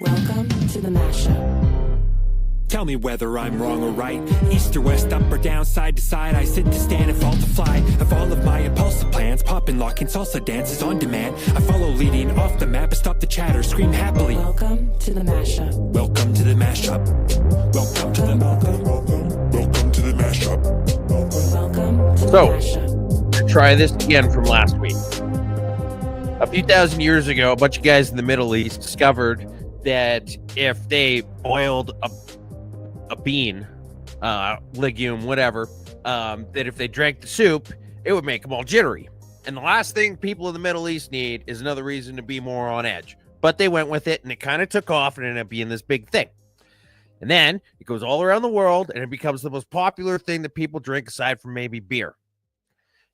Welcome to the Mashup. Tell me whether I'm wrong or right. East or west, up or down, side to side. I sit to stand and fall to fly. Of all of my impulsive plans, popping, locking, salsa dances on demand. I follow leading off the map and stop the chatter, scream happily. Welcome to the Mashup. Welcome to the mashup. Welcome to the welcome to the mashup. Welcome to the Mashup. Try this again from last week. A few thousand years ago, a bunch of guys in the Middle East discovered that if they boiled a bean, legume, whatever, that if they drank the soup, it would make them all jittery. And the last thing people in the Middle East need is another reason to be more on edge. But they went with it, and it kind of took off and ended up being this big thing. And then it goes all around the world, and it becomes the most popular thing that people drink aside from maybe beer.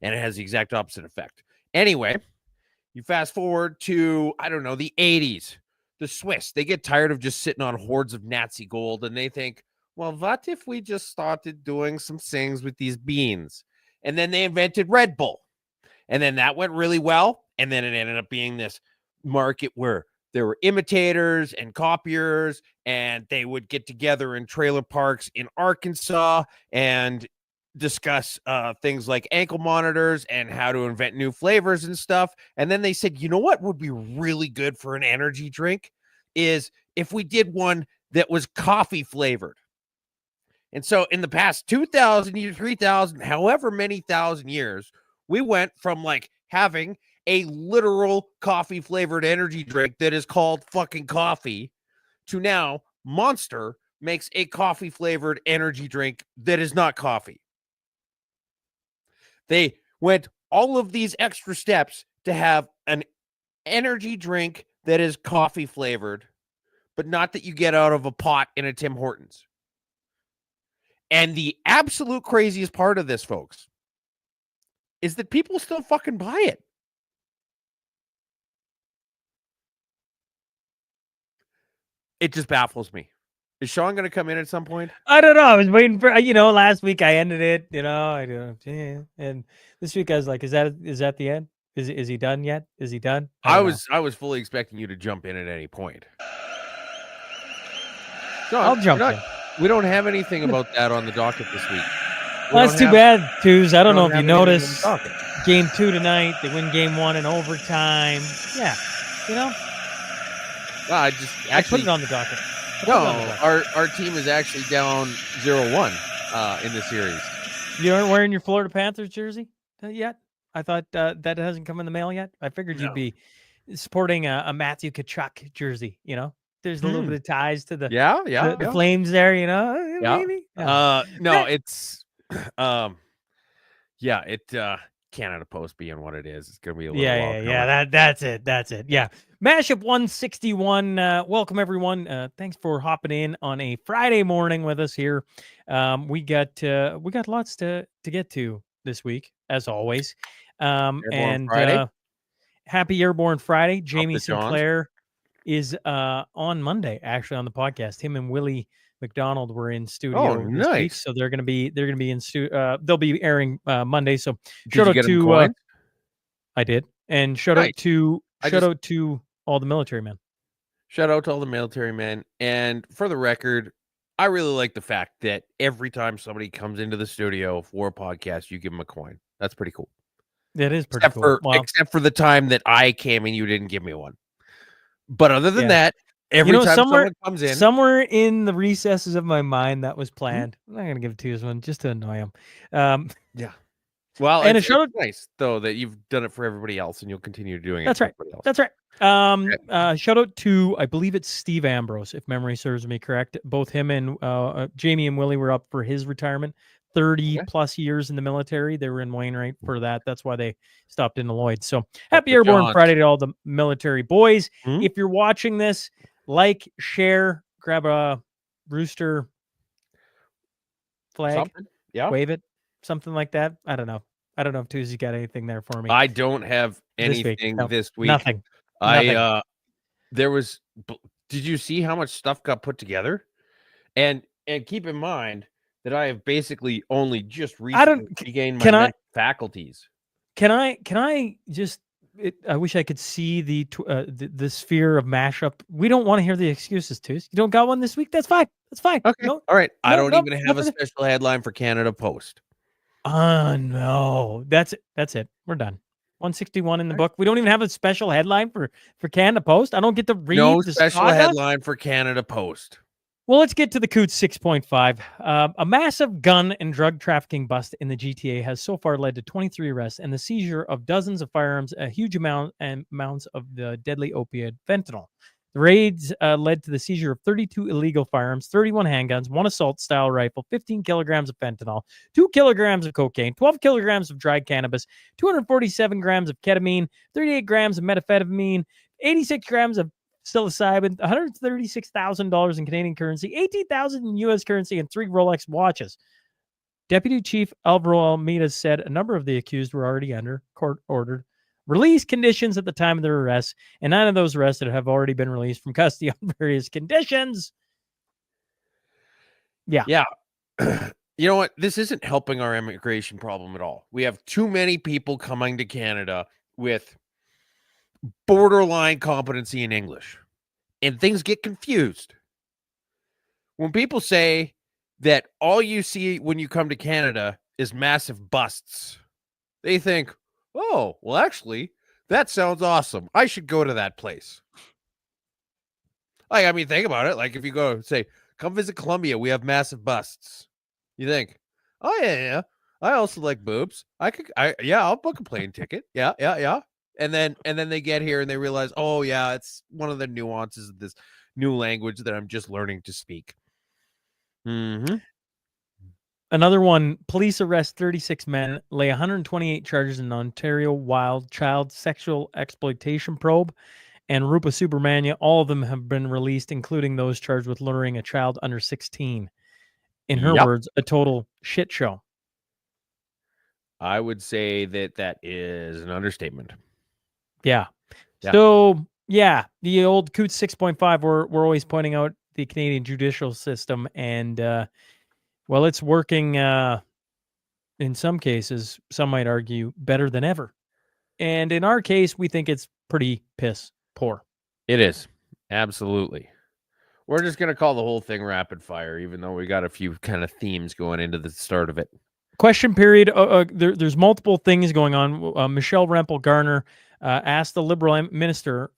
And it has the exact opposite effect. Anyway, you fast forward to, I don't know, the 80s. The Swiss, they get tired of just sitting on hordes of Nazi gold, and they think, well, what if we just started doing some things with these beans? And then they invented Red Bull. And then that went really well. And then it ended up being this market where there were imitators and copiers, and they would get together in trailer parks in Arkansas and discuss things like ankle monitors and how to invent new flavors and stuff. And then they said, you know what would be really good for an energy drink is if we did one that was coffee flavored. And so in the past 2,000 years, 3,000, however many thousand years, we went from like having a literal coffee flavored energy drink that is called fucking coffee to now Monster makes a coffee flavored energy drink that is not coffee. They went all of these extra steps to have an energy drink that is coffee flavored, but not that you get out of a pot in a Tim Hortons. And the absolute craziest part of this, folks, is that people still fucking buy it. It just baffles me. Is Sean going to come in at some point? I don't know. I was waiting for, last week I ended it, I don't, and this week I was like, is that the end? Is he done yet? Is he done? I was fully expecting you to jump in at any point. Sean, I'll jump in. We don't have anything about that on the docket this week. Well, that's too bad, Twos. I don't know if you noticed. Game 2 tonight. They win game 1 in overtime. Yeah, I put it on the docket. No, our team is actually down 0-1 in the series. You aren't wearing your Florida Panthers jersey yet? I thought that hasn't come in the mail yet. I figured you'd be sporting a Matthew Tkachuk jersey. There's a little bit of ties to the the Flames there. Maybe. Yeah. No, it's Canada Post being what it is. It's gonna be a little wild. That's it. Yeah. Mashup 161. Welcome everyone. Thanks for hopping in on a Friday morning with us here. We got lots to get to this week, as always. And happy Airborne Friday. Jamie Sinclair is on Monday, actually, on the podcast. Him and Willie McDonald were in studio this week, so they're gonna be in studio. They'll be airing Monday. So shout out to I did, and shout out to all the military men. Shout out to all the military men. And for the record, I really like the fact that every time somebody comes into the studio for a podcast, you give them a coin. That's pretty cool. That is pretty cool. Except for the time that I came and you didn't give me one. But other than that, every time someone comes in, somewhere in the recesses of my mind, that was planned. I'm not gonna give it to you this one just to annoy him. Yeah. Well, and it's nice though that you've done it for everybody else, and you'll continue doing it. That's right. Else. That's right. Shout out to, I believe it's Steve Ambrose, if memory serves me correct. Both him and Jamie and Willie were up for his retirement. 30 plus years in the military. They were in Wainwright for that. That's why they stopped in Lloyd. So happy Airborne Friday to all the military boys. If you're watching this, like, share, grab a rooster flag, wave it, something like that. I don't know if Tuesday got anything there for me. I don't have anything this week. Nothing. Did you see how much stuff got put together? And keep in mind that I have basically only just recently regained my faculties. Can I just I wish I could see the sphere of mashup. We don't want to hear the excuses, Toos. You don't got one this week? That's fine. That's fine. Okay. No, All right. I no, don't no, even have a nothing. special headline for Canada Post. No. That's it. That's it. We're done. 161 in the book. We don't even have a special headline for Canada Post. I don't get to read No the special saga? headline for Canada Post. Well, let's get to the Coots 6.5. A massive gun and drug trafficking bust in the GTA has so far led to 23 arrests and the seizure of dozens of firearms, a huge amounts of the deadly opioid fentanyl. The raids led to the seizure of 32 illegal firearms, 31 handguns, 1 assault-style rifle, 15 kilograms of fentanyl, 2 kilograms of cocaine, 12 kilograms of dried cannabis, 247 grams of ketamine, 38 grams of methamphetamine, 86 grams of psilocybin, $136,000 in Canadian currency, $18,000 in U.S. currency, and 3 Rolex watches. Deputy Chief Alvaro Almeida said a number of the accused were already under court-ordered release conditions at the time of their arrests, and 9 of those arrested have already been released from custody on various conditions. Yeah. You know what? This isn't helping our immigration problem at all. We have too many people coming to Canada with borderline competency in English, and things get confused. When people say that all you see when you come to Canada is massive busts, they think, oh, well, actually, that sounds awesome. I should go to that place. Like, I mean, think about it. Like, if you go say, come visit Colombia, we have massive busts. You think, oh yeah. I also like boobs. I'll book a plane ticket. Yeah. And then they get here and they realize, oh yeah, it's one of the nuances of this new language that I'm just learning to speak. Mm-hmm. Another one, police arrest 36 men, lay 128 charges in Ontario wild child sexual exploitation probe, and Rupa Subramania. All of them have been released, including those charged with luring a child under 16. In her words, a total shit show. I would say that is an understatement. Yeah. So, yeah, the old Coots 6.5, we're always pointing out the Canadian judicial system, and, well, it's working, in some cases, some might argue, better than ever. And in our case, we think it's pretty piss poor. It is. Absolutely. We're just going to call the whole thing rapid fire, even though we got a few kind of themes going into the start of it. Question period. There's multiple things going on. Michelle Rempel-Garner asked the Liberal minister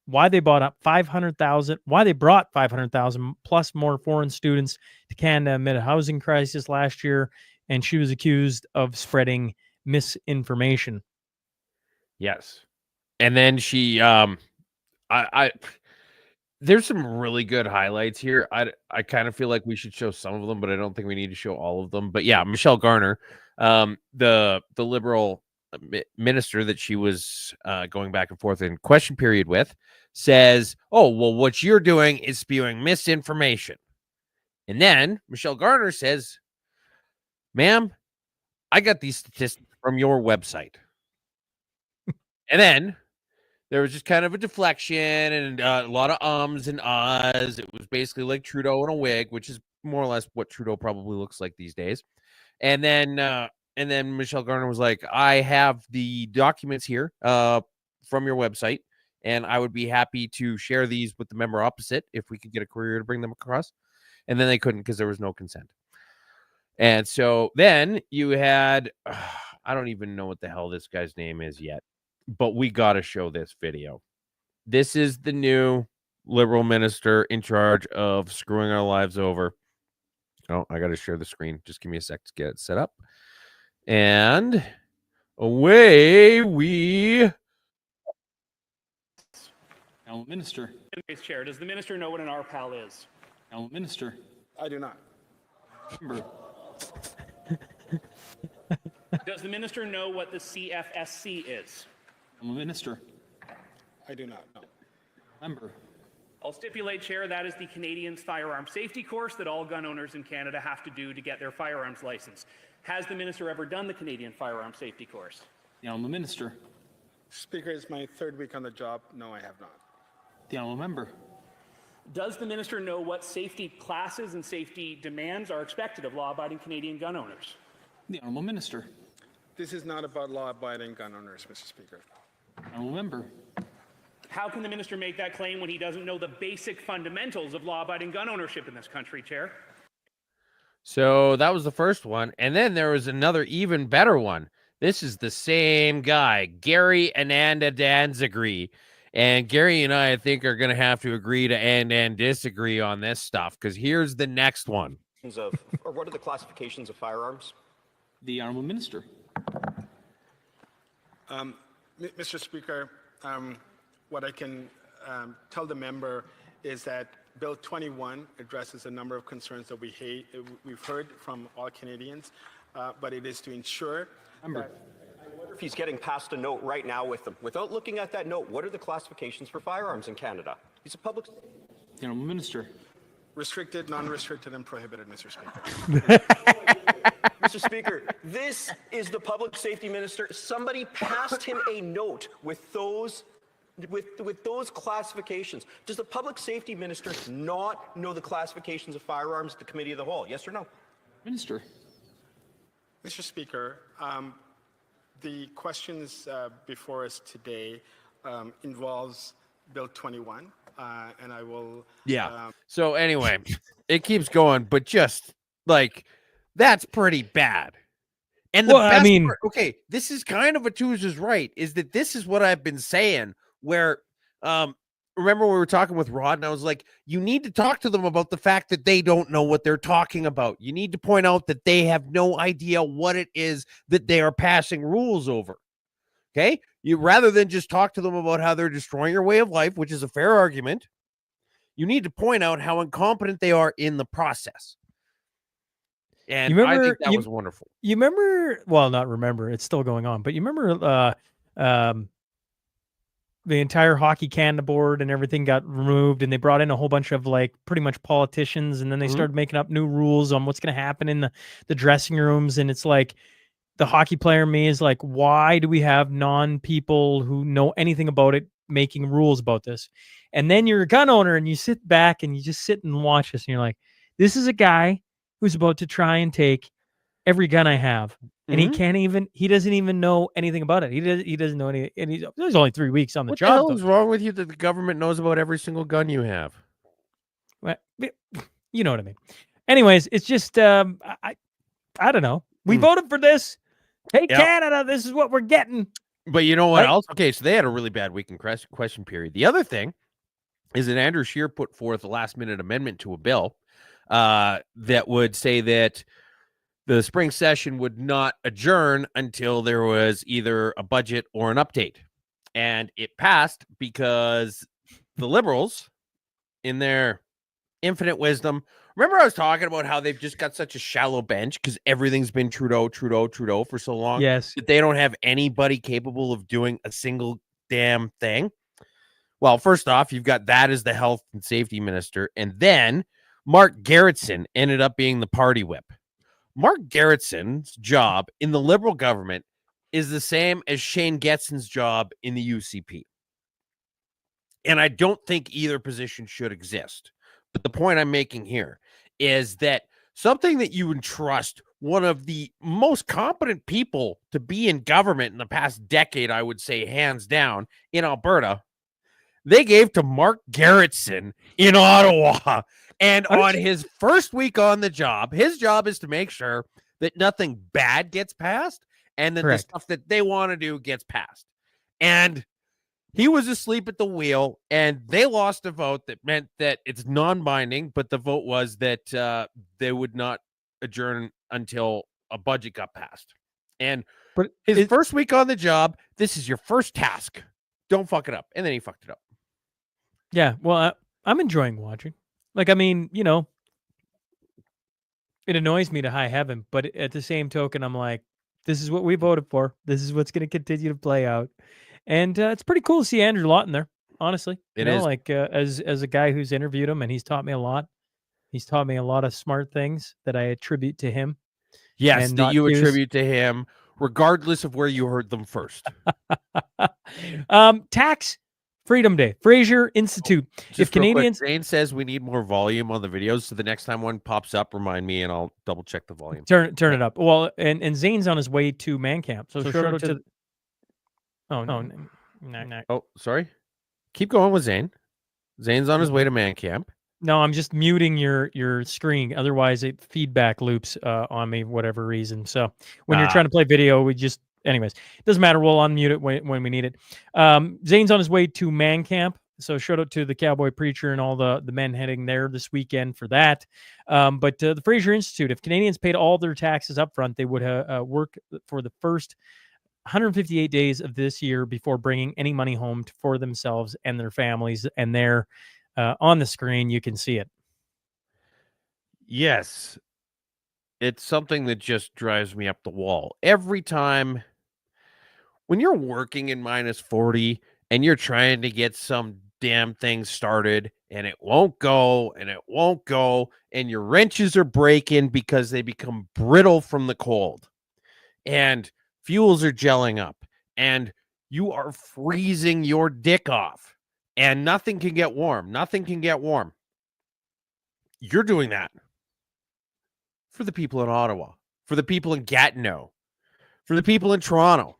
why they brought 500,000 plus more foreign students to Canada amid a housing crisis last year, and she was accused of spreading misinformation. Yes. And then she there's some really good highlights here. I kind of feel like we should show some of them, but I don't think we need to show all of them. But yeah, Michelle Garner, the Liberal minister that she was going back and forth in question period with, says, oh, well, what you're doing is spewing misinformation. And then Michelle Garner says, ma'am, I got these statistics from your website. And then there was just kind of a deflection and a lot of ums and ahs. It was basically like Trudeau in a wig, which is more or less what Trudeau probably looks like these days. And then Michelle Garner was like, I have the documents here from your website, and I would be happy to share these with the member opposite if we could get a courier to bring them across. And then they couldn't because there was no consent. And so then you had, I don't even know what the hell this guy's name is yet, but we got to show this video. This is the new Liberal minister in charge of screwing our lives over. Oh, I got to share the screen. Just give me a sec to get it set up. And away we... Now, Minister. Chair, does the minister know what an RPAL is? Now, Minister. I do not. Member. Does the minister know what the CFSC is? Now, Minister. I do not know. Member. I'll stipulate, Chair, that is the Canadian firearm safety course that all gun owners in Canada have to do to get their firearms license. Has the minister ever done the Canadian firearm safety course? The Honourable Minister. Speaker, it's my third week on the job. No, I have not. The Honourable Member. Does the minister know what safety classes and safety demands are expected of law-abiding Canadian gun owners? The Honourable Minister. This is not about law-abiding gun owners, Mr. Speaker. Honourable member. How can the minister make that claim when he doesn't know the basic fundamentals of law-abiding gun ownership in this country, Chair? So that was the first one. And then there was another even better one. This is the same guy, Gary Ananda Danzagree. And Gary and I think, are going to have to agree to and disagree on this stuff, because here's the next one. Or what are the classifications of firearms? The Honourable Minister. Mr. Speaker, what I can tell the member is that Bill 21 addresses a number of concerns that we've heard from all Canadians, but it is to ensure that If he's getting past a note right now with them, without looking at that note, what are the classifications for firearms in Canada? He's a public. The Honourable Minister. restricted, non-restricted, and prohibited, Mr. Speaker. Mr. Speaker, this is the public safety minister. Somebody passed him a note with those classifications. Does the public safety minister not know the classifications of firearms at the committee of the whole? Yes or no? Minister. Mr. Speaker, the questions before us today involves Bill 21, and I will. Yeah. So anyway, it keeps going, but just like that's pretty bad. And the best part, okay, this is kind of a Tooze's right, is that this is what I've been saying. Where, remember we were talking with Rod, and I was like, you need to talk to them about the fact that they don't know what they're talking about. You need to point out that they have no idea what it is that they are passing rules over. Okay, you rather than just talk to them about how they're destroying your way of life, which is a fair argument. You need to point out how incompetent they are in the process. And I think that was wonderful. You remember? Well, not remember. It's still going on. But you remember the entire Hockey Canada board and everything got removed, and they brought in a whole bunch of like pretty much politicians, and then they started making up new rules on what's going to happen in the dressing rooms. And it's like the hockey player in me is like, why do we have non-people who know anything about it making rules about this? And then you're a gun owner and you sit back and you just sit and watch this, and you're like, this is a guy who's about to try and take every gun I have. And he doesn't even know anything about it. He doesn't know any, and there's only 3 weeks on the job. What the hell is wrong with you that the government knows about every single gun you have? Well, you know what I mean. Anyways, it's just, I don't know. We voted for this. Hey, Canada, this is what we're getting. But you know what else? Okay, so they had a really bad week in question period. The other thing is that Andrew Scheer put forth a last-minute amendment to a bill that would say that the spring session would not adjourn until there was either a budget or an update. And it passed because the Liberals, in their infinite wisdom, remember I was talking about how they've just got such a shallow bench because everything's been Trudeau for so long. Yes. That they don't have anybody capable of doing a single damn thing. Well, first off, you've got that as the health and safety minister. And then Mark Garrettson ended up being the party whip. Mark Garrettson's job in the Liberal government is the same as Shane Getson's job in the UCP. And I don't think either position should exist. But the point I'm making here is that something that you entrust one of the most competent people to be in government in the past decade, I would say hands down, in Alberta, they gave to Mark Garrettson in Ottawa. And on his first week on the job, his job is to make sure that nothing bad gets passed and that the stuff that they want to do gets passed. And he was asleep at the wheel, and they lost a vote that meant that it's non-binding, but the vote was that they would not adjourn until a budget got passed. And his first week on the job, this is your first task. Don't fuck it up. And then he fucked it up. Yeah, well, I'm enjoying watching. Like, I mean, you know, it annoys me to high heaven, but at the same token, I'm like, this is what we voted for. This is what's going to continue to play out. And it's pretty cool to see Andrew Lawton there, honestly. It is. Like, as a guy who's interviewed him, and he's taught me a lot. He's taught me a lot of smart things that I attribute to him. Yes, that you attribute to him, regardless of where you heard them first. Tax Freedom Day, Fraser Institute. If Canadians, Zane says we need more volume on the videos, so the next time one pops up, remind me, and I'll double check the volume. Turn it up. Well, and Zane's on his way to Man Camp, so shout out to. Oh no, Oh, sorry. Keep going with Zane. Zane's on his way to man camp. No, I'm just muting your screen. Otherwise, it feedback loops on me, whatever reason. So when you're trying to play video, anyways, it doesn't matter. We'll unmute it when we need it. Zane's on his way to man camp. So shout out to the Cowboy Preacher and all the men heading there this weekend for that. But the Fraser Institute, if Canadians paid all their taxes up front, they would work for the first 158 days of this year before bringing any money home for themselves and their families. And they're on the screen, you can see it. Yes. It's something that just drives me up the wall. Every time when you're working in minus 40 and you're trying to get some damn thing started and it won't go and your wrenches are breaking because they become brittle from the cold and fuels are gelling up and you are freezing your dick off and nothing can get warm. You're doing that for the people in Ottawa, for the people in Gatineau, for the people in Toronto.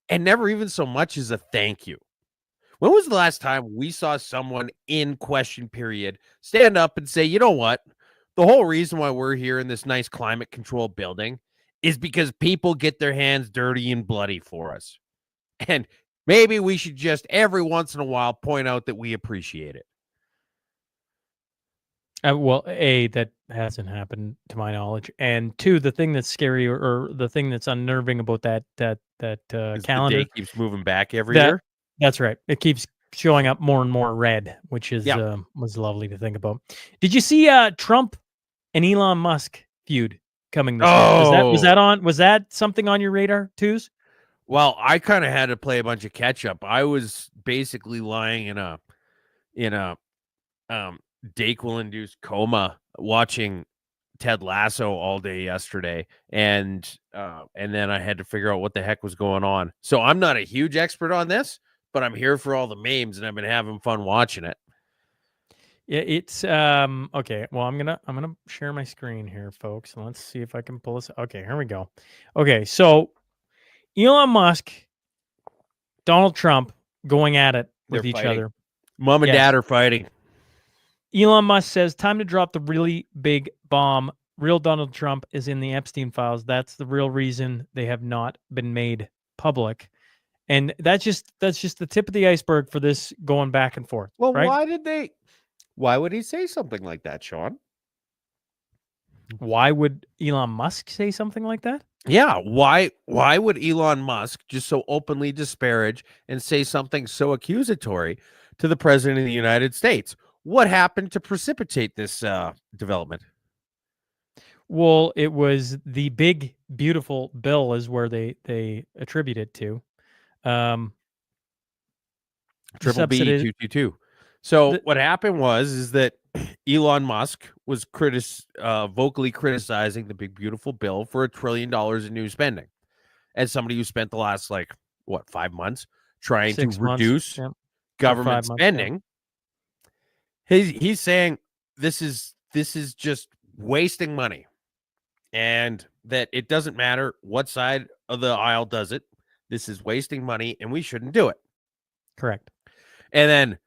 And never even so much as a thank you. When was the last time we saw someone in question period stand up and say, you know what? The whole reason why we're here in this nice climate control building is because people get their hands dirty and bloody for us. And maybe we should just every once in a while point out that we appreciate it. Well, A, that hasn't happened to my knowledge. And two, the thing that's scary or the thing that's unnerving about that calendar. The day keeps moving back every year. That's right. It keeps showing up more and more red, which is was lovely to think about. Did you see Trump and Elon Musk feud coming this week? Was that something on your radar, Twos? Well, I kind of had to play a bunch of catch up. I was basically lying in a Dayquil-induced coma watching Ted Lasso all day yesterday, and then I had to figure out what the heck was going on. So I'm not a huge expert on this, but I'm here for all the memes, and I've been having fun watching it. Yeah, it's okay. Well, I'm gonna share my screen here, folks, and let's see if I can pull this. Okay, here we go. Okay, so Elon Musk, Donald Trump going at it with each other. Mom and dad are fighting. Elon Musk says, time to drop the really big bomb. Real Donald Trump is in the Epstein files. That's the real reason they have not been made public. And that's just the tip of the iceberg for this going back and forth. Well, right? Why would he say something like that, Sean? Why would Elon Musk say something like that? Yeah, why would Elon Musk just so openly disparage and say something so accusatory to the president of the United States? What happened to precipitate this development? Well, it was the big, beautiful bill is where they attribute it to. Triple B 222. So what happened is that Elon Musk was vocally criticizing the big, beautiful bill for $1 trillion in new spending. As somebody who spent the last 5 months trying to reduce government spending. He's saying this is just wasting money, and that it doesn't matter what side of the aisle does it. This is wasting money, and we shouldn't do it. Correct. And then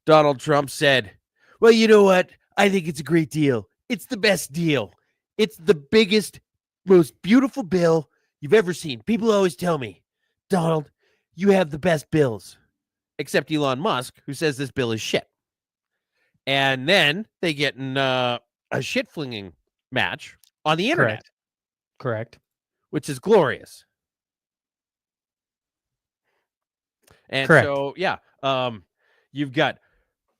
Donald Trump said, well, you know what? I think it's a great deal. It's the best deal. It's the biggest, most beautiful bill you've ever seen. People always tell me, Donald, you have the best bills. Except Elon Musk, who says this bill is shit. And then they get in a shit-flinging match on the internet. Correct. Which is glorious. And so, you've got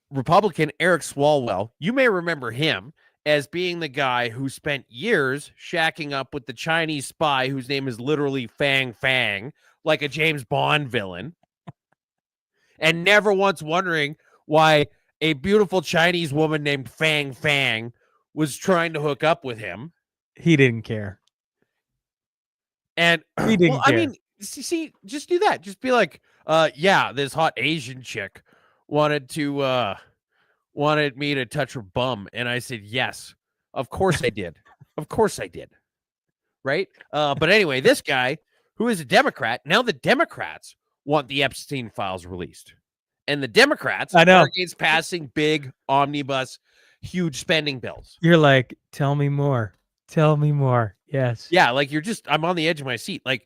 Republican Eric Swalwell. You may remember him as being the guy who spent years shacking up with the Chinese spy whose name is literally Fang Fang, like a James Bond villain, and never once wondering why a beautiful Chinese woman named Fang Fang was trying to hook up with him. He didn't care. And he didn't care. I mean, see, just do that. Just be like, this hot Asian chick wanted me to touch her bum. And I said, yes, of course I did. Of course I did. Right. But anyway, this guy who is a Democrat, now the Democrats want the Epstein files released. And the Democrats I know. are against passing big omnibus, huge spending bills. You're like, tell me more. Tell me more. Yes. Yeah, like I'm on the edge of my seat. Like,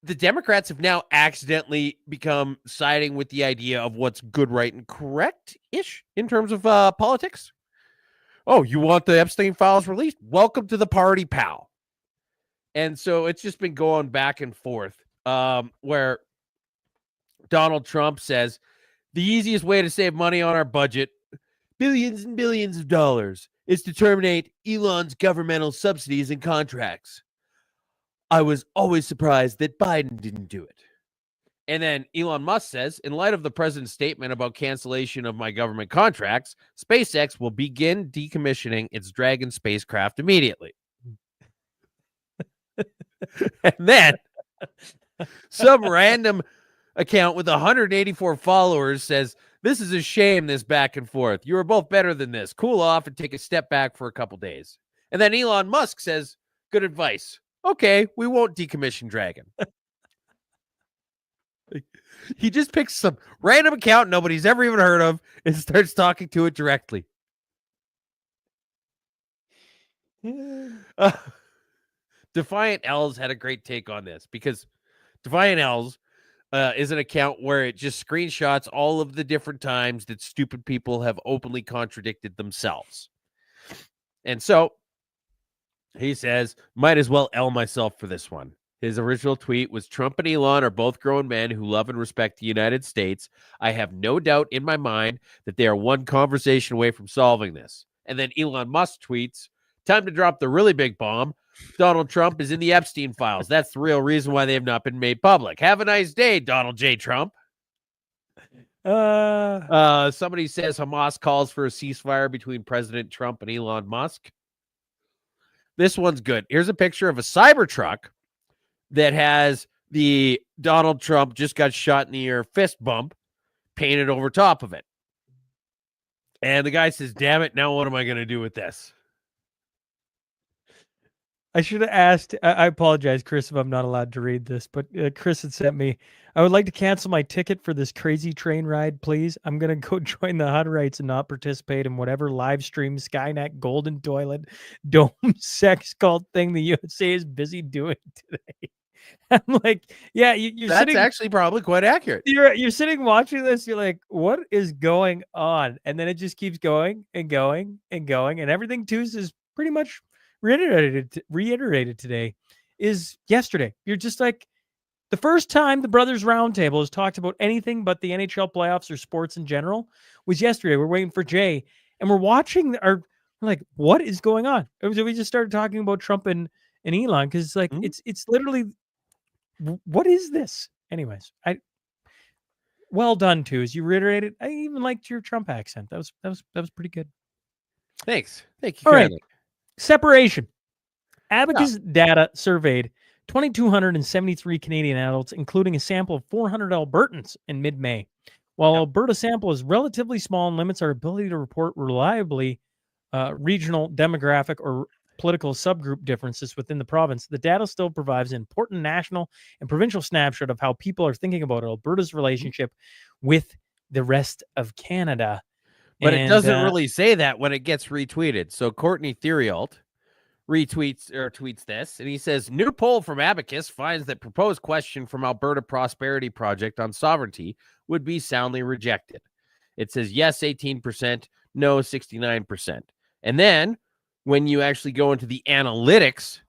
the Democrats have now accidentally become siding with the idea of what's good, right, and correct-ish in terms of politics. Oh, you want the Epstein files released? Welcome to the party, pal. And so it's just been going back and forth, where Donald Trump says the easiest way to save money on our budget, billions and billions of dollars, is to terminate Elon's governmental subsidies and contracts. I was always surprised that Biden didn't do it. And then Elon Musk says, in light of the president's statement about cancellation of my government contracts, SpaceX will begin decommissioning its Dragon spacecraft immediately. And then some random account with 184 followers says, this is a shame, this back and forth. You are both better than this. Cool off and take a step back for a couple days. And then Elon Musk says, good advice. Okay, we won't decommission Dragon. He just picks some random account nobody's ever even heard of and starts talking to it directly. Defiant L's had a great take on this, because Defiant L's is an account where it just screenshots all of the different times that stupid people have openly contradicted themselves. And so he says, might as well L myself for this one. His original tweet was, Trump and Elon are both grown men who love and respect the United States. I have no doubt in my mind that they are one conversation away from solving this. And then Elon Musk tweets, time to drop the really big bomb. Donald Trump is in the Epstein files. That's the real reason why they have not been made public. Have a nice day, Donald J. Trump. Somebody says Hamas calls for a ceasefire between President Trump and Elon Musk. This one's good. Here's a picture of a Cybertruck that has the Donald Trump just got shot in the ear fist bump painted over top of it. And the guy says, damn it, now what am I going to do with this? I should have asked. I apologize, Chris, if I'm not allowed to read this, but Chris had sent me, I would like to cancel my ticket for this crazy train ride, please. I'm going to go join the Hutterites and not participate in whatever live stream Skynet golden toilet dome sex cult thing the USA is busy doing today. I'm like, yeah, you're That's sitting, actually probably quite accurate. you're sitting watching this. You're like, what is going on? And then it just keeps going and going and going. And everything Tuesday is pretty much reiterated today is yesterday. You're just like, the first time the Brothers Roundtable has talked about anything but the NHL playoffs or sports in general was yesterday. We're waiting for Jay, and we're watching we're like, what is going on? We just started talking about Trump and Elon, because it's like, it's literally, what is this? Anyways, well done, too, as you reiterated. I even liked your Trump accent. That was pretty good. Thanks. Thank you. All right. Separation. Abacus data surveyed 2,273 Canadian adults, including a sample of 400 Albertans in mid-May. While Alberta sample is relatively small and limits our ability to report reliably regional, demographic, or political subgroup differences within the province, the data still provides an important national and provincial snapshot of how people are thinking about Alberta's relationship with the rest of Canada. But it doesn't really say that when it gets retweeted. So Courtney Theriault tweets this, and he says, new poll from Abacus finds that proposed question from Alberta Prosperity Project on sovereignty would be soundly rejected. It says yes 18%, no 69%. And then when you actually go into the analytics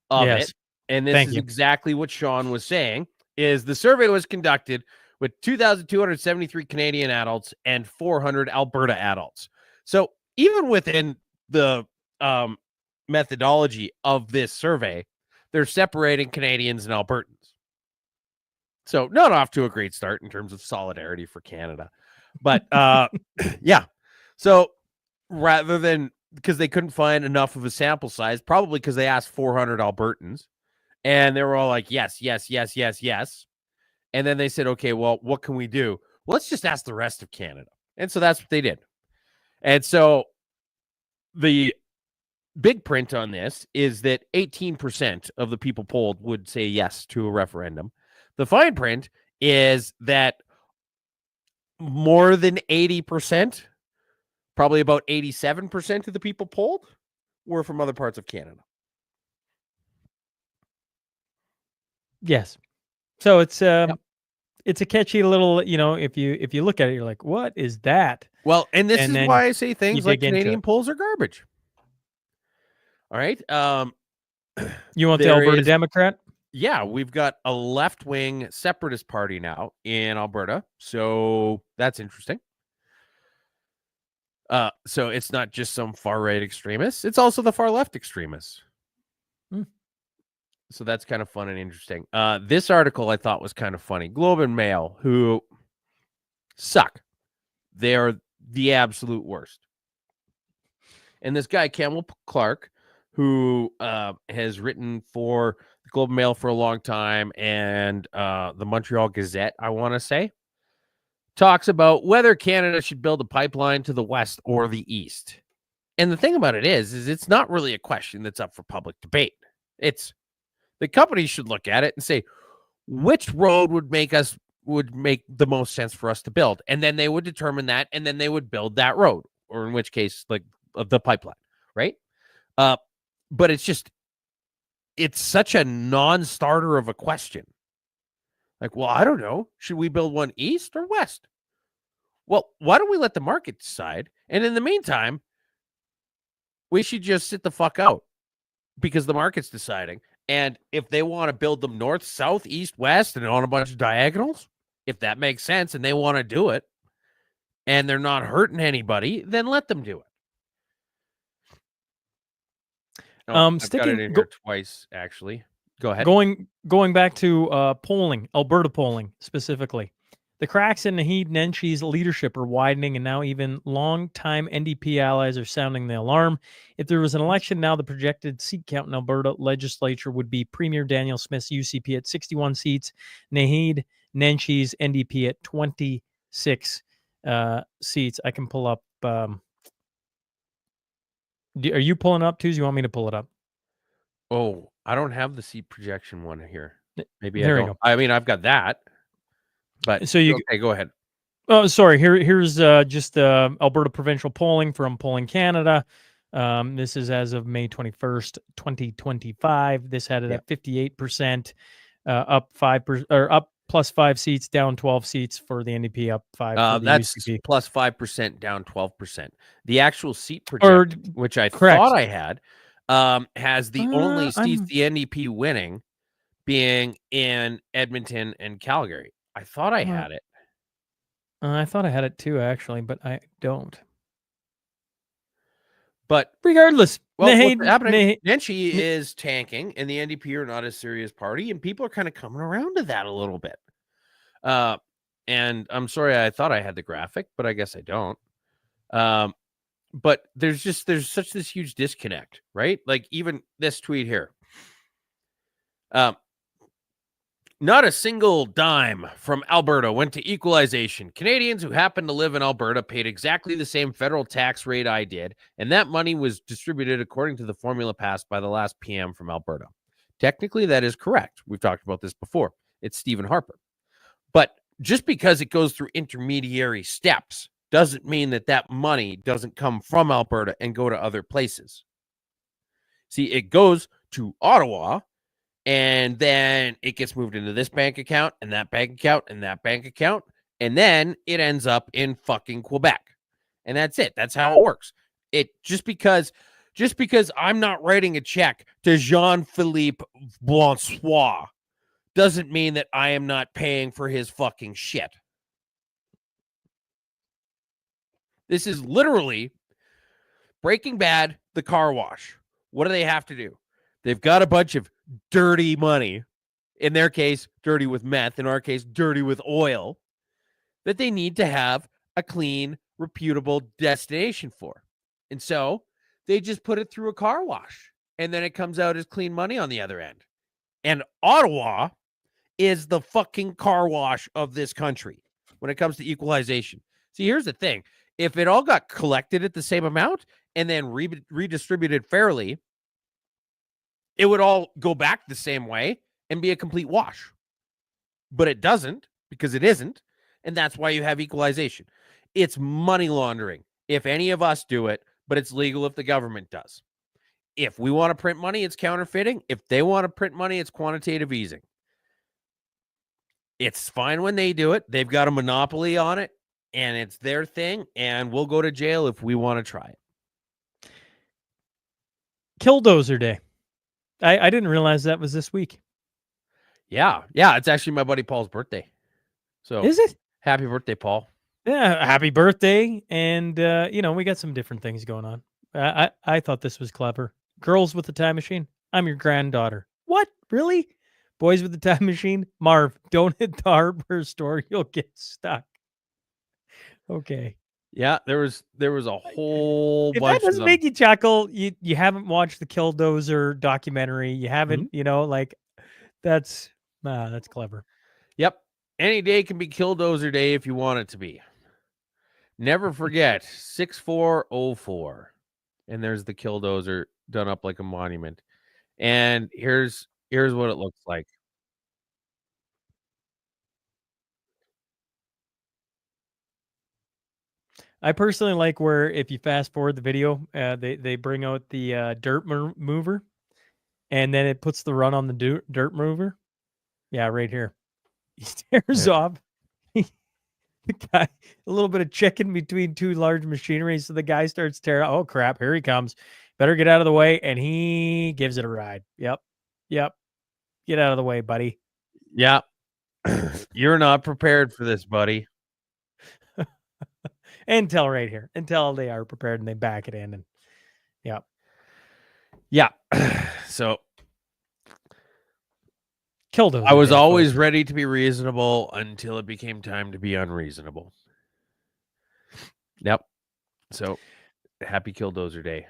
of it, and this is exactly what Sean was saying, is the survey was conducted with 2,273 Canadian adults and 400 Alberta adults. So even within the methodology of this survey, they're separating Canadians and Albertans. So not off to a great start in terms of solidarity for Canada. But yeah. So rather than, because they couldn't find enough of a sample size, probably because they asked 400 Albertans and they were all like, yes, yes, yes, yes, yes. And then they said, okay, well, what can we do? Well, let's just ask the rest of Canada. And so that's what they did. And so the big print on this is that 18% of the people polled would say yes to a referendum. The fine print is that more than 80%, probably about 87% of the people polled were from other parts of Canada. Yes. So it's a catchy little, if you look at it, you're like, what is that? Well, and this And is then why I say things like dig into Canadian it. polls are garbage. All right. You want the there Alberta is- Democrat? Yeah, we've got a left-wing separatist party now in Alberta. So that's interesting. So it's not just some far-right extremists. It's also the far-left extremists. So that's kind of fun and interesting. This article I thought was kind of funny. Globe and Mail, who suck. They are the absolute worst. And this guy, Campbell Clark, who has written for the Globe and Mail for a long time and the Montreal Gazette, I want to say, talks about whether Canada should build a pipeline to the west or the east. And the thing about it is it's not really a question that's up for public debate. It's the companies should look at it and say, which road would make the most sense for us to build? And then they would determine that, and then they would build that road, or in which case, like the pipeline, right? But it's such a non-starter of a question. Like, well, I don't know. Should we build one east or west? Well, why don't we let the market decide? And in the meantime, we should just sit the fuck out because the market's deciding. And if they want to build them north, south, east, west, and on a bunch of diagonals, if that makes sense and they want to do it and they're not hurting anybody, then let them do it. I've got it in here twice, actually. Go ahead. Going back to polling, Alberta polling specifically. The cracks in Naheed Nenshie's leadership are widening, and now even long-time NDP allies are sounding the alarm. If there was an election now, the projected seat count in Alberta legislature would be Premier Daniel Smith's UCP at 61 seats, Naheed Nenshie's NDP at 26 seats. I can pull up. Are you pulling up, too? Do you want me to pull it up? Oh, I don't have the seat projection one here. Maybe there I don't. Go. I mean, I've got that. But so go ahead. Oh, sorry. Here's just Alberta provincial polling from Polling Canada. This is as of May 21st, 2025. This had it at 58%, up 5%, or up plus 5 seats, down 12 seats for the NDP, up 5. For the that's UCP. plus 5%, down 12%. The actual seat projection, which I thought I had, has the only seats the NDP winning being in Edmonton and Calgary. I thought I had it. I thought I had it too, actually, but I don't. But regardless, what's happening? Nenshie is tanking, and the NDP are not a serious party, and people are kind of coming around to that a little bit. And I'm sorry, I thought I had the graphic, but I guess I don't. But there's such this huge disconnect, right? Like even this tweet here. Not a single dime from Alberta went to equalization. Canadians who happen to live in Alberta paid exactly the same federal tax rate I did, and that money was distributed according to the formula passed by the last PM from Alberta. Technically, that is correct. We've talked about this before. It's Stephen Harper. But just because it goes through intermediary steps doesn't mean that money doesn't come from Alberta and go to other places. See, it goes to Ottawa, and then it gets moved into this bank account and that bank account and that bank account. And then it ends up in fucking Quebec. And that's it. That's how it works. It just because I'm not writing a check to Jean-Philippe Blancois doesn't mean that I am not paying for his fucking shit. This is literally Breaking Bad, the car wash. What do they have to do? They've got a bunch of dirty money, in their case, dirty with meth, in our case, dirty with oil, that they need to have a clean, reputable destination for. And so they just put it through a car wash, and then it comes out as clean money on the other end. And Ottawa is the fucking car wash of this country when it comes to equalization. See, here's the thing. If it all got collected at the same amount and then redistributed fairly, it would all go back the same way and be a complete wash. But it doesn't because it isn't. And that's why you have equalization. It's money laundering if any of us do it, but it's legal if the government does. If we want to print money, it's counterfeiting. If they want to print money, it's quantitative easing. It's fine when they do it. They've got a monopoly on it, and it's their thing, and we'll go to jail if we want to try it. Killdozer Day. I didn't realize that was this week. Yeah. Yeah. It's actually my buddy Paul's birthday. So Is it? happy birthday, Paul. Yeah, happy birthday. And, we got some different things going on. I thought this was clever. Girls with the time machine. I'm your granddaughter. What? Really? Boys with the time machine. Marv, don't hit the hardware store. You'll get stuck. Okay. Yeah, there was a whole If bunch that doesn't of make you chuckle, you haven't watched the Killdozer documentary. You haven't, that's clever. Yep. Any day can be Killdozer Day if you want it to be. Never forget 6404. And there's the Killdozer done up like a monument. And here's what it looks like. I personally like where if you fast forward the video, they bring out the dirt mover, and then it puts the run on the dirt mover. Yeah, right here. He stares off. The guy, a little bit of chicken between two large machinery. So the guy starts tearing. Oh crap! Here he comes. Better get out of the way. And he gives it a ride. Yep. Get out of the way, buddy. Yeah. You're not prepared for this, buddy. Until right here. Until they are prepared and they back it in. And yeah. So Killdozer. I was always ready to be reasonable until it became time to be unreasonable. Yep. So happy Killdozer Day.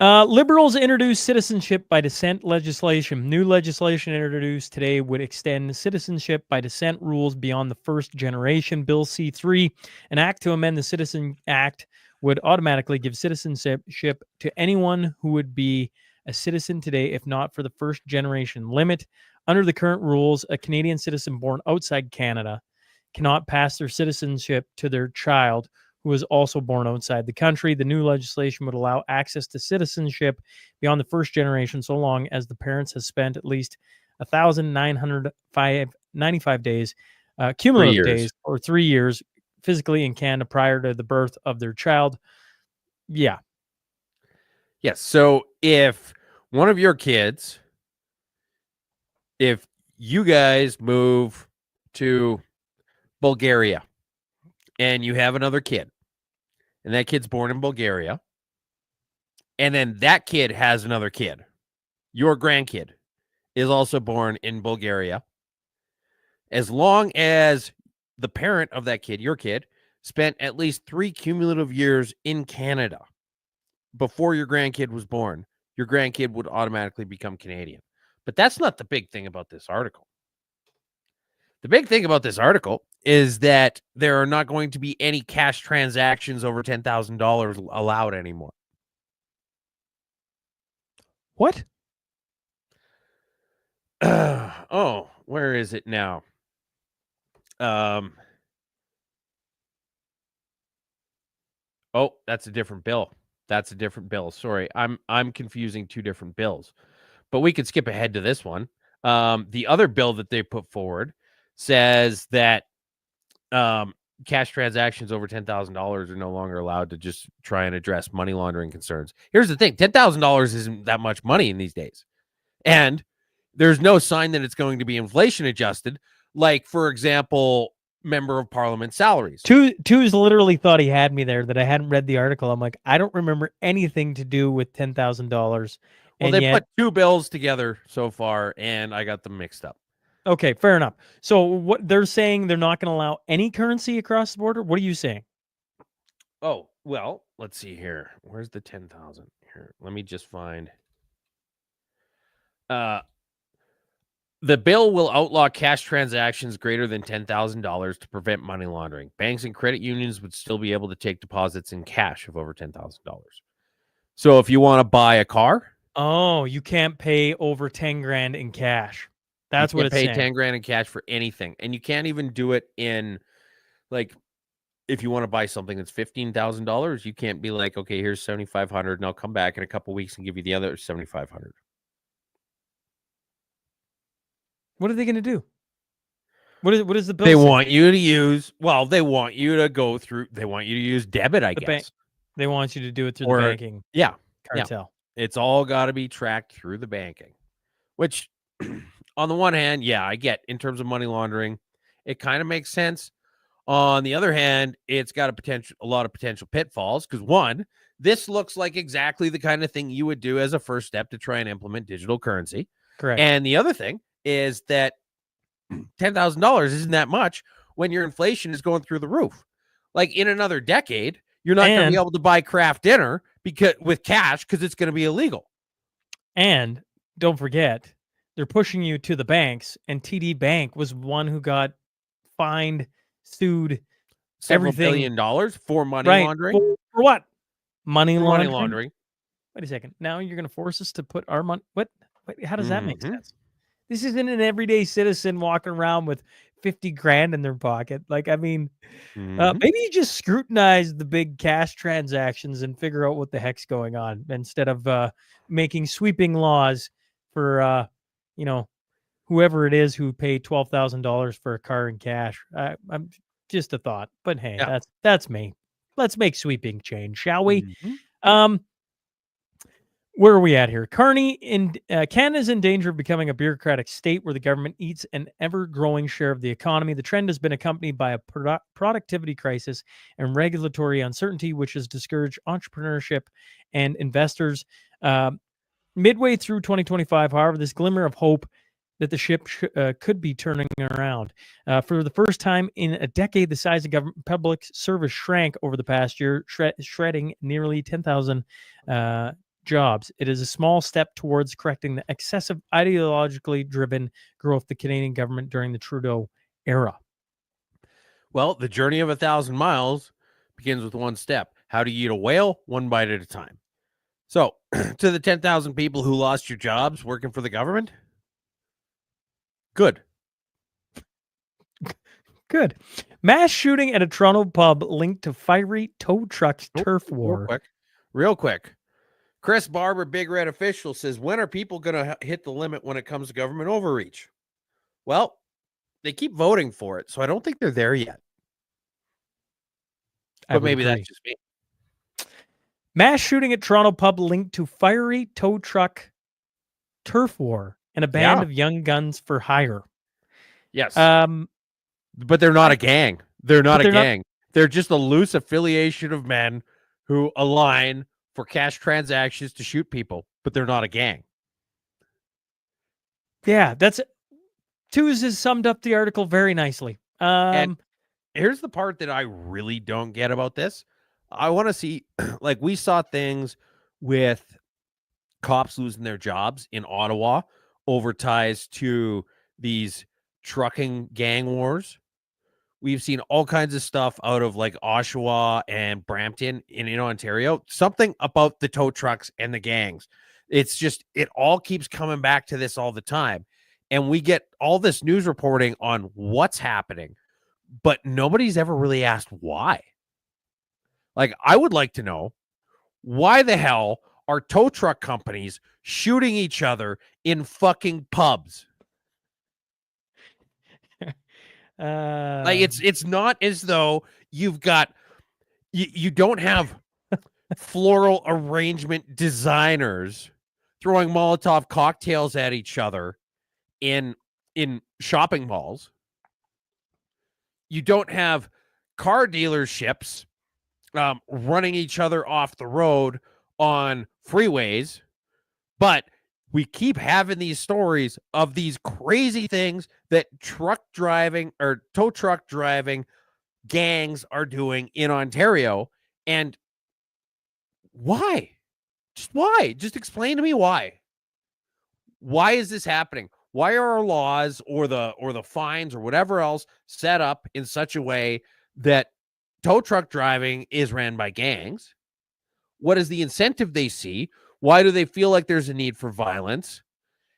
Liberals introduced citizenship by descent legislation. New legislation introduced today would extend citizenship by descent rules beyond the first generation. Bill C-3, an act to amend the Citizen Act, would automatically give citizenship to anyone who would be a citizen today if not for the first generation limit. Under the current rules, a Canadian citizen born outside Canada cannot pass their citizenship to their child who was also born outside the country. The new legislation would allow access to citizenship beyond the first generation so long as the parents have spent at least 1,995 days, cumulative days, or 3 years physically in Canada prior to the birth of their child. Yeah. Yes. So if one of your kids, if you guys move to Bulgaria and you have another kid, and that kid's born in Bulgaria, and then that kid has another kid, your grandkid is also born in Bulgaria, as long as the parent of that kid, your kid, spent at least 3 cumulative years in Canada before your grandkid was born, your grandkid would automatically become Canadian. But that's not the big thing about this article. The big thing about this article is that there are not going to be any cash transactions over $10,000 allowed anymore. What? Oh, where is it now? Oh, that's a different bill. That's a different bill. Sorry, I'm confusing two different bills. But we could skip ahead to this one. The other bill that they put forward says that cash transactions over $10,000 are no longer allowed to just try and address money laundering concerns. Here's the thing. $10,000 isn't that much money in these days. And there's no sign that it's going to be inflation adjusted. Like, for example, member of parliament salaries. Two's literally thought he had me there, that I hadn't read the article. I'm like, I don't remember anything to do with $10,000. Well, they put two bills together so far, and I got them mixed up. Okay, fair enough. So what they're saying, they're not going to allow any currency across the border? What are you saying? Oh, well, let's see here. Where's the 10,000? Here, let me just find. The bill will outlaw cash transactions greater than $10,000 to prevent money laundering. Banks and credit unions would still be able to take deposits in cash of over $10,000. So if you want to buy a car. Oh, you can't pay over 10 grand in cash. That's you what can't it's pay saying. 10 grand in cash for anything. And you can't even do it in, like, if you want to buy something that's $15,000, you can't be like, okay, here's 7,500 and I'll come back in a couple weeks and give you the other 7,500. What are they going to do? What is the bill? They say? want you to use, well, they want you to go through, they want you to use debit, I The guess. bank. They want you to do it through Or- the banking Yeah. cartel. It's all got to be tracked through the banking, which on the one hand, yeah, I get in terms of money laundering, it kind of makes sense. On the other hand, it's got a lot of potential pitfalls because one, this looks like exactly the kind of thing you would do as a first step to try and implement digital currency. Correct. And the other thing is that $10,000 isn't that much when your inflation is going through the roof. Like in another decade, you're not going to be And- able to buy craft dinner with cash because it's going to be illegal. And don't forget, they're pushing you to the banks, and TD Bank was one who got fined, sued, Several everything. $1 billion for money Right. laundering. For what? Money For laundering? money laundering. Wait a second. Now you're going to force us to put our money. What? How does that make Mhm. sense? This isn't an everyday citizen walking around with 50 grand in their pocket. Like, I mean, Mhm. maybe you just scrutinize the big cash transactions and figure out what the heck's going on instead of making sweeping laws for, whoever it is who paid $12,000 for a car in cash. I'm just a thought, but hey, Yeah. that's me. Let's make sweeping change, shall we? Mhm. Where are we at here? Canada's in danger of becoming a bureaucratic state where the government eats an ever-growing share of the economy. The trend has been accompanied by a productivity crisis and regulatory uncertainty, which has discouraged entrepreneurship and investors. Midway through 2025, however, this glimmer of hope that the ship could be turning around. For the first time in a decade, the size of government public service shrank over the past year, shredding nearly 10,000 jobs. It is a small step towards correcting the excessive ideologically driven growth of the Canadian government during the Trudeau era. Well, the journey of 1,000 miles begins with one step. How do you eat a whale? One bite at a time. So, to the 10,000 people who lost your jobs working for the government, good. Good. Mass shooting at a Toronto pub linked to fiery tow trucks turf war. Real quick. Chris Barber, Big Red Official, says, when are people going to hit the limit when it comes to government overreach? Well, they keep voting for it, so I don't think they're there yet. But maybe that's just me. Mass shooting at Toronto pub linked to fiery tow truck turf war and a band of young guns for hire. Yes. But they're not a gang. They're not a gang. They're just a loose affiliation of men who align for cash transactions to shoot people, but they're not a gang. Yeah, Tooze has summed up the article very nicely. And here's the part that I really don't get about this. I want to see, like, we saw things with cops losing their jobs in Ottawa over ties to these trucking gang wars. We've seen all kinds of stuff out of like Oshawa and Brampton in Ontario. Something about the tow trucks and the gangs. It's just, it all keeps coming back to this all the time. And we get all this news reporting on what's happening, but nobody's ever really asked why. Like, I would like to know, why the hell are tow truck companies shooting each other in fucking pubs? Like, it's not as though you've got you don't have floral arrangement designers throwing Molotov cocktails at each other in shopping malls. You don't have car dealerships running each other off the road on freeways, but we keep having these stories of these crazy things that truck driving or tow truck driving gangs are doing in Ontario. And why? Just why? Just explain to me why. Why is this happening? Why are our laws or the fines or whatever else set up in such a way that tow truck driving is ran by gangs? What is the incentive they see? Why do they feel like there's a need for violence?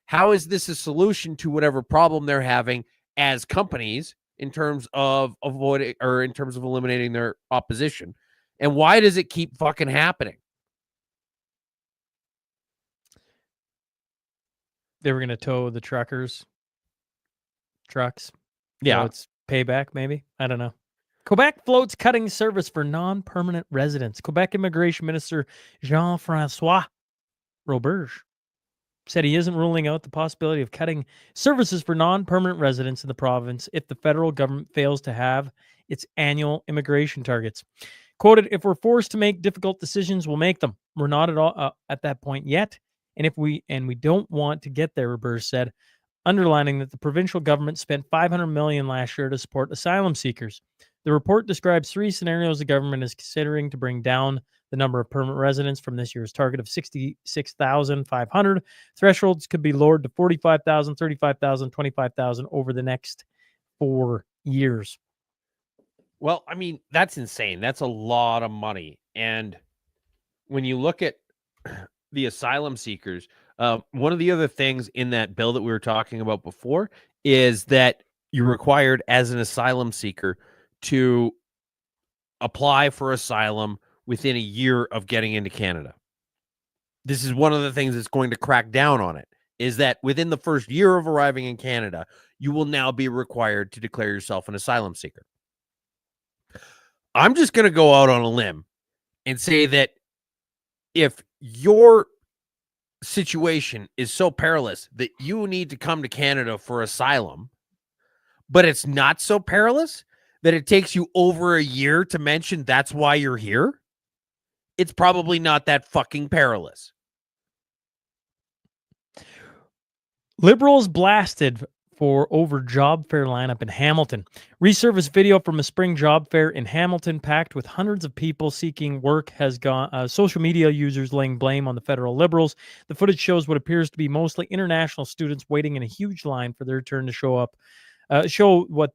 How is this a solution to whatever problem they're having as companies in terms of avoiding or in terms of eliminating their opposition? And why does it keep fucking happening? They were going to tow the trucks. Yeah. So it's payback, maybe. I don't know. Quebec floats cutting service for non-permanent residents. Quebec Immigration Minister Jean-François Roberge said he isn't ruling out the possibility of cutting services for non-permanent residents in the province if the federal government fails to have its annual immigration targets. Quoted, "If we're forced to make difficult decisions, we'll make them. We're not at all at that point yet, and we don't want to get there," Roberge said, underlining that the provincial government spent $500 million last year to support asylum seekers. The report describes 3 scenarios the government is considering to bring down the number of permanent residents from this year's target of 66,500. Thresholds could be lowered to 45,000, 35,000, 25,000 over the next 4 years. Well, I mean, that's insane. That's a lot of money. And when you look at the asylum seekers, one of the other things in that bill that we were talking about before is that you're required as an asylum seeker to apply for asylum within a year of getting into Canada. This is one of the things that's going to crack down on it, is that within the first year of arriving in Canada, you will now be required to declare yourself an asylum seeker. I'm just going to go out on a limb and say that if your situation is so perilous that you need to come to Canada for asylum, but it's not so perilous that it takes you over a year to mention that's why you're here, it's probably not that fucking perilous. Liberals blasted for over job fair lineup in Hamilton. Resurfaced video from a spring job fair in Hamilton packed with hundreds of people seeking work has gone. Social media users laying blame on the federal Liberals. The footage shows what appears to be mostly international students waiting in a huge line for their turn to show up. Show that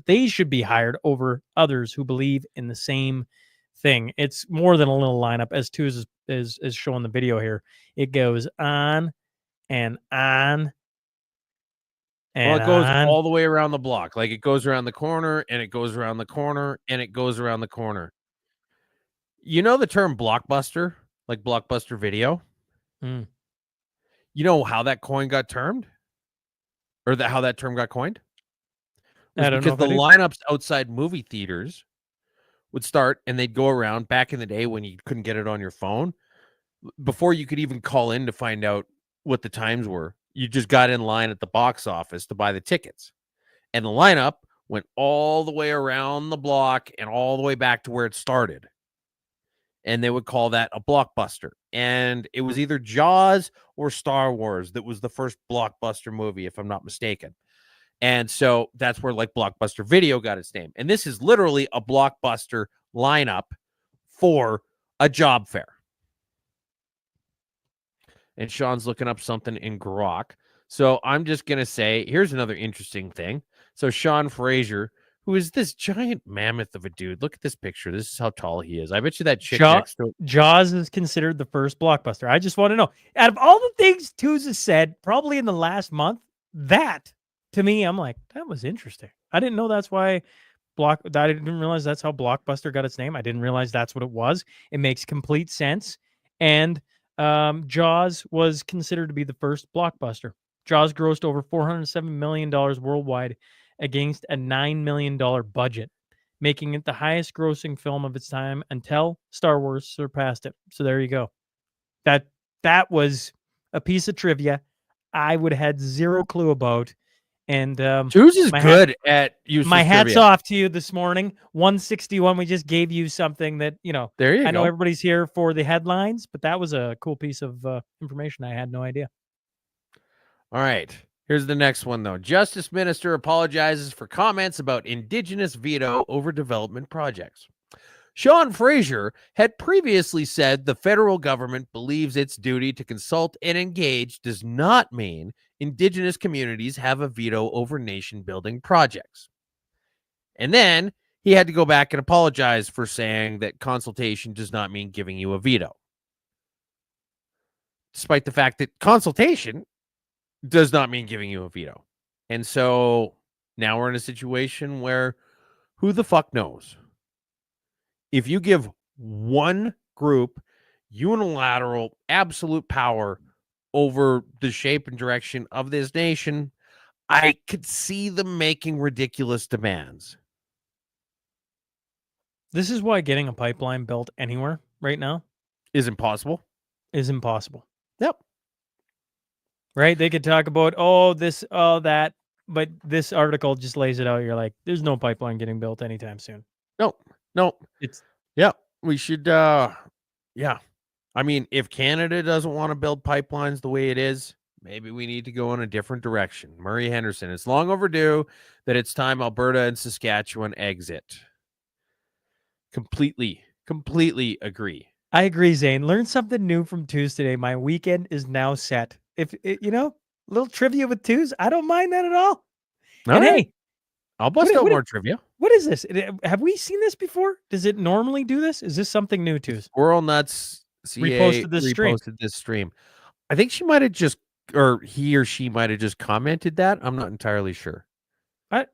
they should be hired over others who believe in the same thing. It's more than a little lineup, as too is showing the video here. It goes on and on. Well, it goes all the way around the block. Like, it goes around the corner, and it goes around the corner, and it goes around the corner. You know the term blockbuster? Like Blockbuster Video? Mm. You know how that coin got termed? Or how that term got coined? I don't because know the lineups outside movie theaters would start, and they'd go around back in the day when you couldn't get it on your phone. Before you could even call in to find out what the times were, you just got in line at the box office to buy the tickets. And the lineup went all the way around the block and all the way back to where it started. And they would call that a blockbuster. And it was either Jaws or Star Wars that was the first blockbuster movie, if I'm not mistaken. And so that's where like Blockbuster Video got its name. And this is literally a blockbuster lineup for a job fair. And Sean's looking up something in Grok. So I'm just going to say, here's another interesting thing. So Sean Fraser, who is this giant mammoth of a dude. Look at this picture. This is how tall he is. I bet you that chick next to Jaws is considered the first blockbuster. I just want to know, out of all the things Tooz has said, probably in the last month, that, to me, I'm like, that was interesting. I didn't know that's why I didn't realize that's how Blockbuster got its name. I didn't realize that's what it was. It makes complete sense. And Jaws was considered to be the first blockbuster. Jaws grossed over $407 million worldwide against a $9 million budget, making it the highest grossing film of its time until Star Wars surpassed it. So there you go. That was a piece of trivia I would have had zero clue about. And Tooz is good at using my hat's trivia. off to you this morning. 161. We just gave you something that, There you I know go. everybody's here for the headlines, but that was a cool piece of information. I had no idea. All right. Here's the next one, though. Justice Minister apologizes for comments about Indigenous veto over development projects. Sean Fraser had previously said the federal government believes its duty to consult and engage does not mean Indigenous communities have a veto over nation-building projects. And then he had to go back and apologize for saying that consultation does not mean giving you a veto. despite the fact that consultation does not mean giving you a veto. And so now we're in a situation where who the fuck knows? If you give one group unilateral, absolute power over the shape and direction of this nation, I could see them making ridiculous demands. This is why getting a pipeline built anywhere right now Is impossible. is impossible. Yep. Right? They could talk about, oh, this, oh, that, but this article just lays it out. You're like, there's no pipeline getting built anytime soon. No. It's Yeah. We should, yeah. I mean, if Canada doesn't want to build pipelines the way it is, maybe we need to go in a different direction. Murray Henderson, it's long overdue that it's time Alberta and Saskatchewan exit. Completely agree. I agree, Zane. Learn something new from Twos today. My weekend is now set. If little trivia with Twos, I don't mind that at all. And hey, I'll bust out more trivia. What is this? Have we seen this before? Does it normally do this? Is this something new, Twos? Squirrel Nuts CA reposted this stream. I think she might have just, or he or she might have just commented that. I'm not entirely sure. I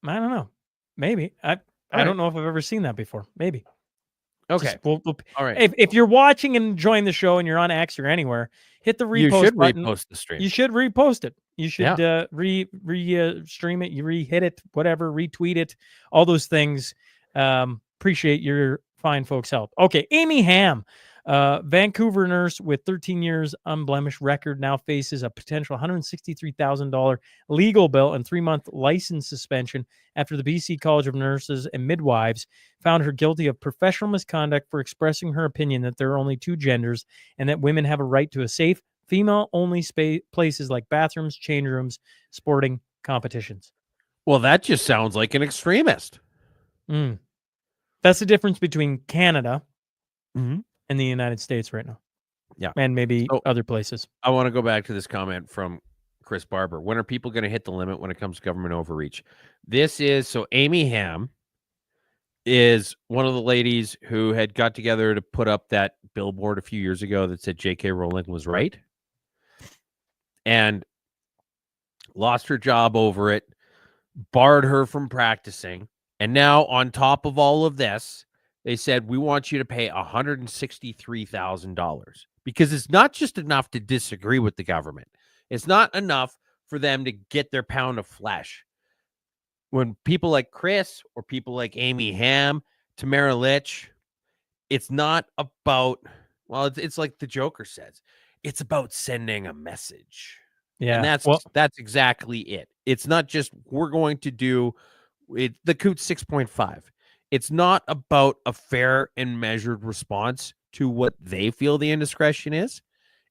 don't know. Maybe. I don't know if I've ever seen that before. Maybe. Okay. All right. If you're watching and enjoying the show and you're on X or anywhere, hit the repost You should button. repost the stream. You should repost it. You should stream it. You re-hit it, whatever, retweet it, all those things. Appreciate your fine folks' help. Okay, Amy Ham, Vancouver nurse with 13 years unblemished record, now faces a potential $163,000 legal bill and 3-month license suspension after the BC College of Nurses and Midwives found her guilty of professional misconduct for expressing her opinion that there are only two genders and that women have a right to a safe, female-only places like bathrooms, change rooms, sporting competitions. Well, that just sounds like an extremist. That's the difference between Canada and the United States right now. Yeah. And maybe other places. I want to go back to this comment from Chris Barber. When are people going to hit the limit when it comes to government overreach? Amy Ham is one of the ladies who had got together to put up that billboard a few years ago that said J.K. Rowling was right and lost her job over it, barred her from practicing. And now on top of all of this, they said, we want you to pay $163,000 because it's not just enough to disagree with the government. It's not enough for them to get their pound of flesh. When people like Chris or people like Amy Ham, Tamara Litch, it's not about, well, it's like the Joker says, it's about sending a message. Yeah. And that's exactly it. It's not just we're going to do it, the Coots 6.5. It's not about a fair and measured response to what they feel the indiscretion is.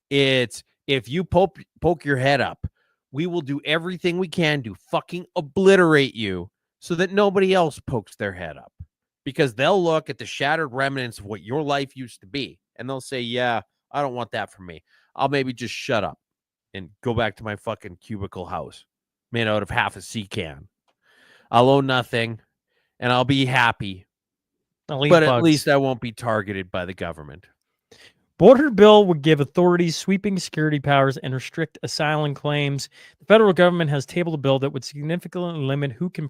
It's if you poke your head up, we will do everything we can to fucking obliterate you so that nobody else pokes their head up. Because they'll look at the shattered remnants of what your life used to be, and they'll say, yeah, I don't want that for me. I'll maybe just shut up and go back to my fucking cubicle house made out of half a sea can. I'll own nothing, and I'll be happy. But at least I won't be targeted by the government. Border bill would give authorities sweeping security powers and restrict asylum claims. The federal government has tabled a bill that would significantly limit who can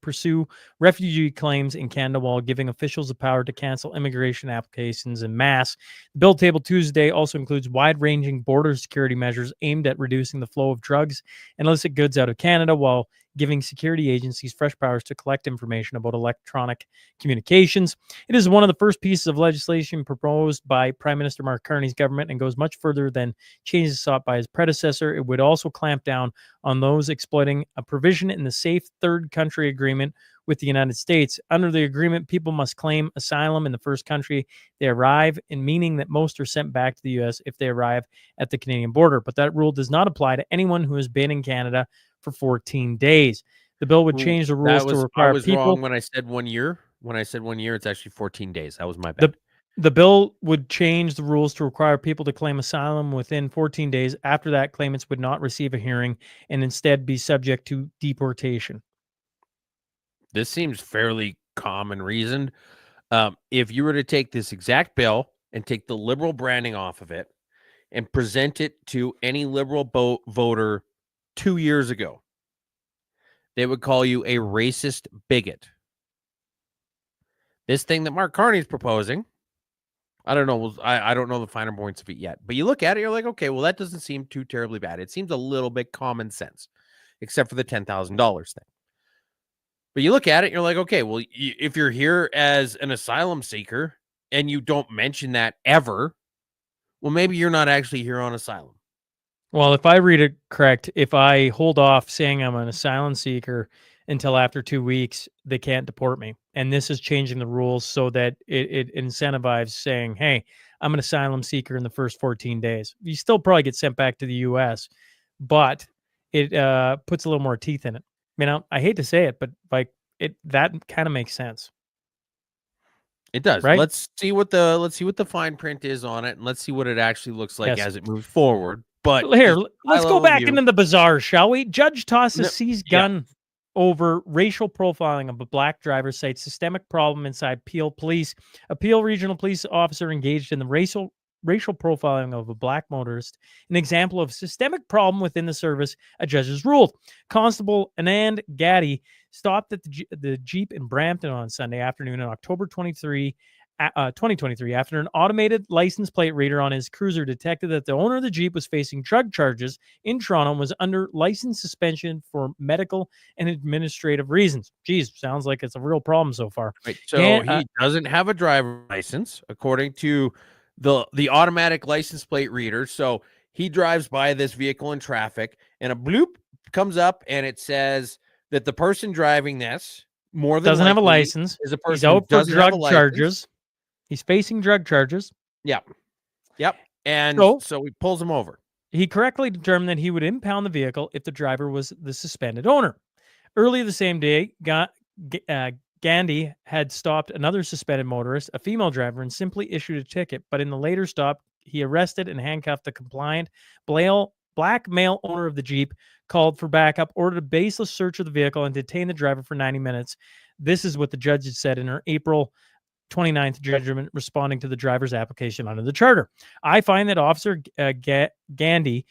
pursue refugee claims in Canada while giving officials the power to cancel immigration applications en masse. The bill tabled Tuesday also includes wide-ranging border security measures aimed at reducing the flow of drugs and illicit goods out of Canada while giving security agencies fresh powers to collect information about electronic communications. It is one of the first pieces of legislation proposed by Prime Minister Mark Carney's government and goes much further than changes sought by his predecessor. It would also clamp down on those exploiting a provision in the Safe Third Country Agreement with the United States. Under the agreement, people must claim asylum in the first country they arrive, in meaning that most are sent back to the U.S. if they arrive at the Canadian border. But that rule does not apply to anyone who has been in Canada for 14 days. The bill would change the rules to require people. Wrong when I said 1 year. When I said 1 year, it's actually 14 days. That was my bad. The bill would change the rules to require people to claim asylum within 14 days. After that, claimants would not receive a hearing and instead be subject to deportation. This seems fairly common reasoned. If you were to take this exact bill and take the liberal branding off of it, and present it to any liberal voter 2 years ago, they would call you a racist bigot. This thing that Mark Carney's proposing, I don't know. I don't know the finer points of it yet, but you look at it, you're like, okay, well, that doesn't seem too terribly bad. It seems a little bit common sense, except for the $10,000 thing. But you look at it, you're like, okay, well, if you're here as an asylum seeker and you don't mention that ever, well, maybe you're not actually here on asylum. Well, if I read it correct, if I hold off saying I'm an asylum seeker until after 2 weeks, they can't deport me. And this is changing the rules so that it incentivizes saying, hey, I'm an asylum seeker in the first 14 days. You still probably get sent back to the U.S., but it puts a little more teeth in it. You know, I hate to say it, but like that kind of makes sense. It does. Right? Let's see what the fine print is on it, and let's see what it actually looks like Yes. as it moves forward. But Here, just let's go high-level back view. into the bazaar, shall we? Judge tosses No, seized yeah. gun over racial profiling of a black driver, cites systemic problem inside Peel Police. A Peel regional police officer engaged in the racial profiling of a black motorist, an example of systemic problem within the service, a judge has ruled. Constable Anand Gaddy stopped at the Jeep in Brampton on Sunday afternoon on October 2023 after an automated license plate reader on his cruiser detected that the owner of the Jeep was facing drug charges in Toronto and was under license suspension for medical and administrative reasons. Geez, sounds like it's a real problem so far. Right, so he doesn't have a driver license, according to the automatic license plate reader. So he drives by this vehicle in traffic, and a bloop comes up, and it says that the person driving this doesn't have a license. Is a person He's out who for doesn't have a drug license. charges. He's facing drug charges. Yep. And so he pulls him over. He correctly determined that he would impound the vehicle if the driver was the suspended owner. Earlier the same day, Gandhi had stopped another suspended motorist, a female driver, and simply issued a ticket. But in the later stop, he arrested and handcuffed the compliant black male owner of the Jeep, called for backup, ordered a baseless search of the vehicle, and detained the driver for 90 minutes. This is what the judge had said in her April 29th judgment responding to the driver's application under the charter. I find that Officer Gandhi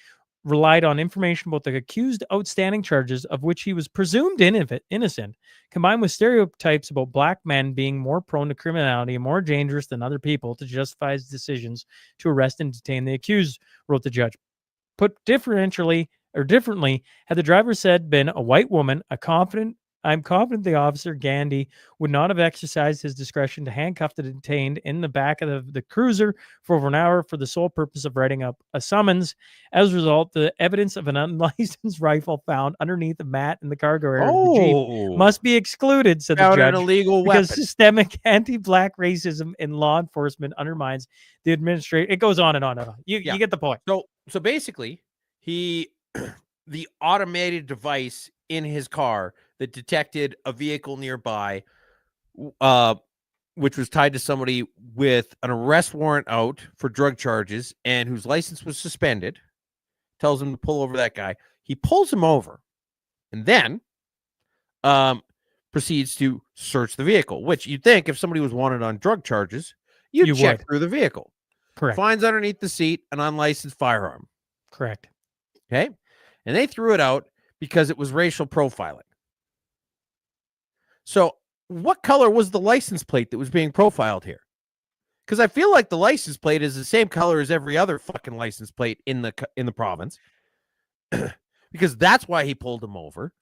relied on information about the accused outstanding charges of which he was presumed innocent, combined with stereotypes about black men being more prone to criminality and more dangerous than other people to justify his decisions to arrest and detain the accused, wrote the judge. Put differently, had the driver said been a white woman, I'm confident the officer, Gandhi, would not have exercised his discretion to handcuff the detained in the back of the cruiser for over an hour for the sole purpose of writing up a summons. As a result, the evidence of an unlicensed rifle found underneath the mat in the cargo area of the Jeep must be excluded, said the judge, an illegal because weapon. systemic anti-black racism in law enforcement undermines the administration. It goes on and on and on. You get the point. So basically, the automated device in his car that detected a vehicle nearby, which was tied to somebody with an arrest warrant out for drug charges and whose license was suspended, tells him to pull over that guy. He pulls him over and then proceeds to search the vehicle, which you'd think if somebody was wanted on drug charges, you'd check through the vehicle. Correct. Finds underneath the seat an unlicensed firearm. Correct. Okay. And they threw it out because it was racial profiling. So what color was the license plate that was being profiled here? Because I feel like the license plate is the same color as every other fucking license plate in the province. Because that's why he pulled him over.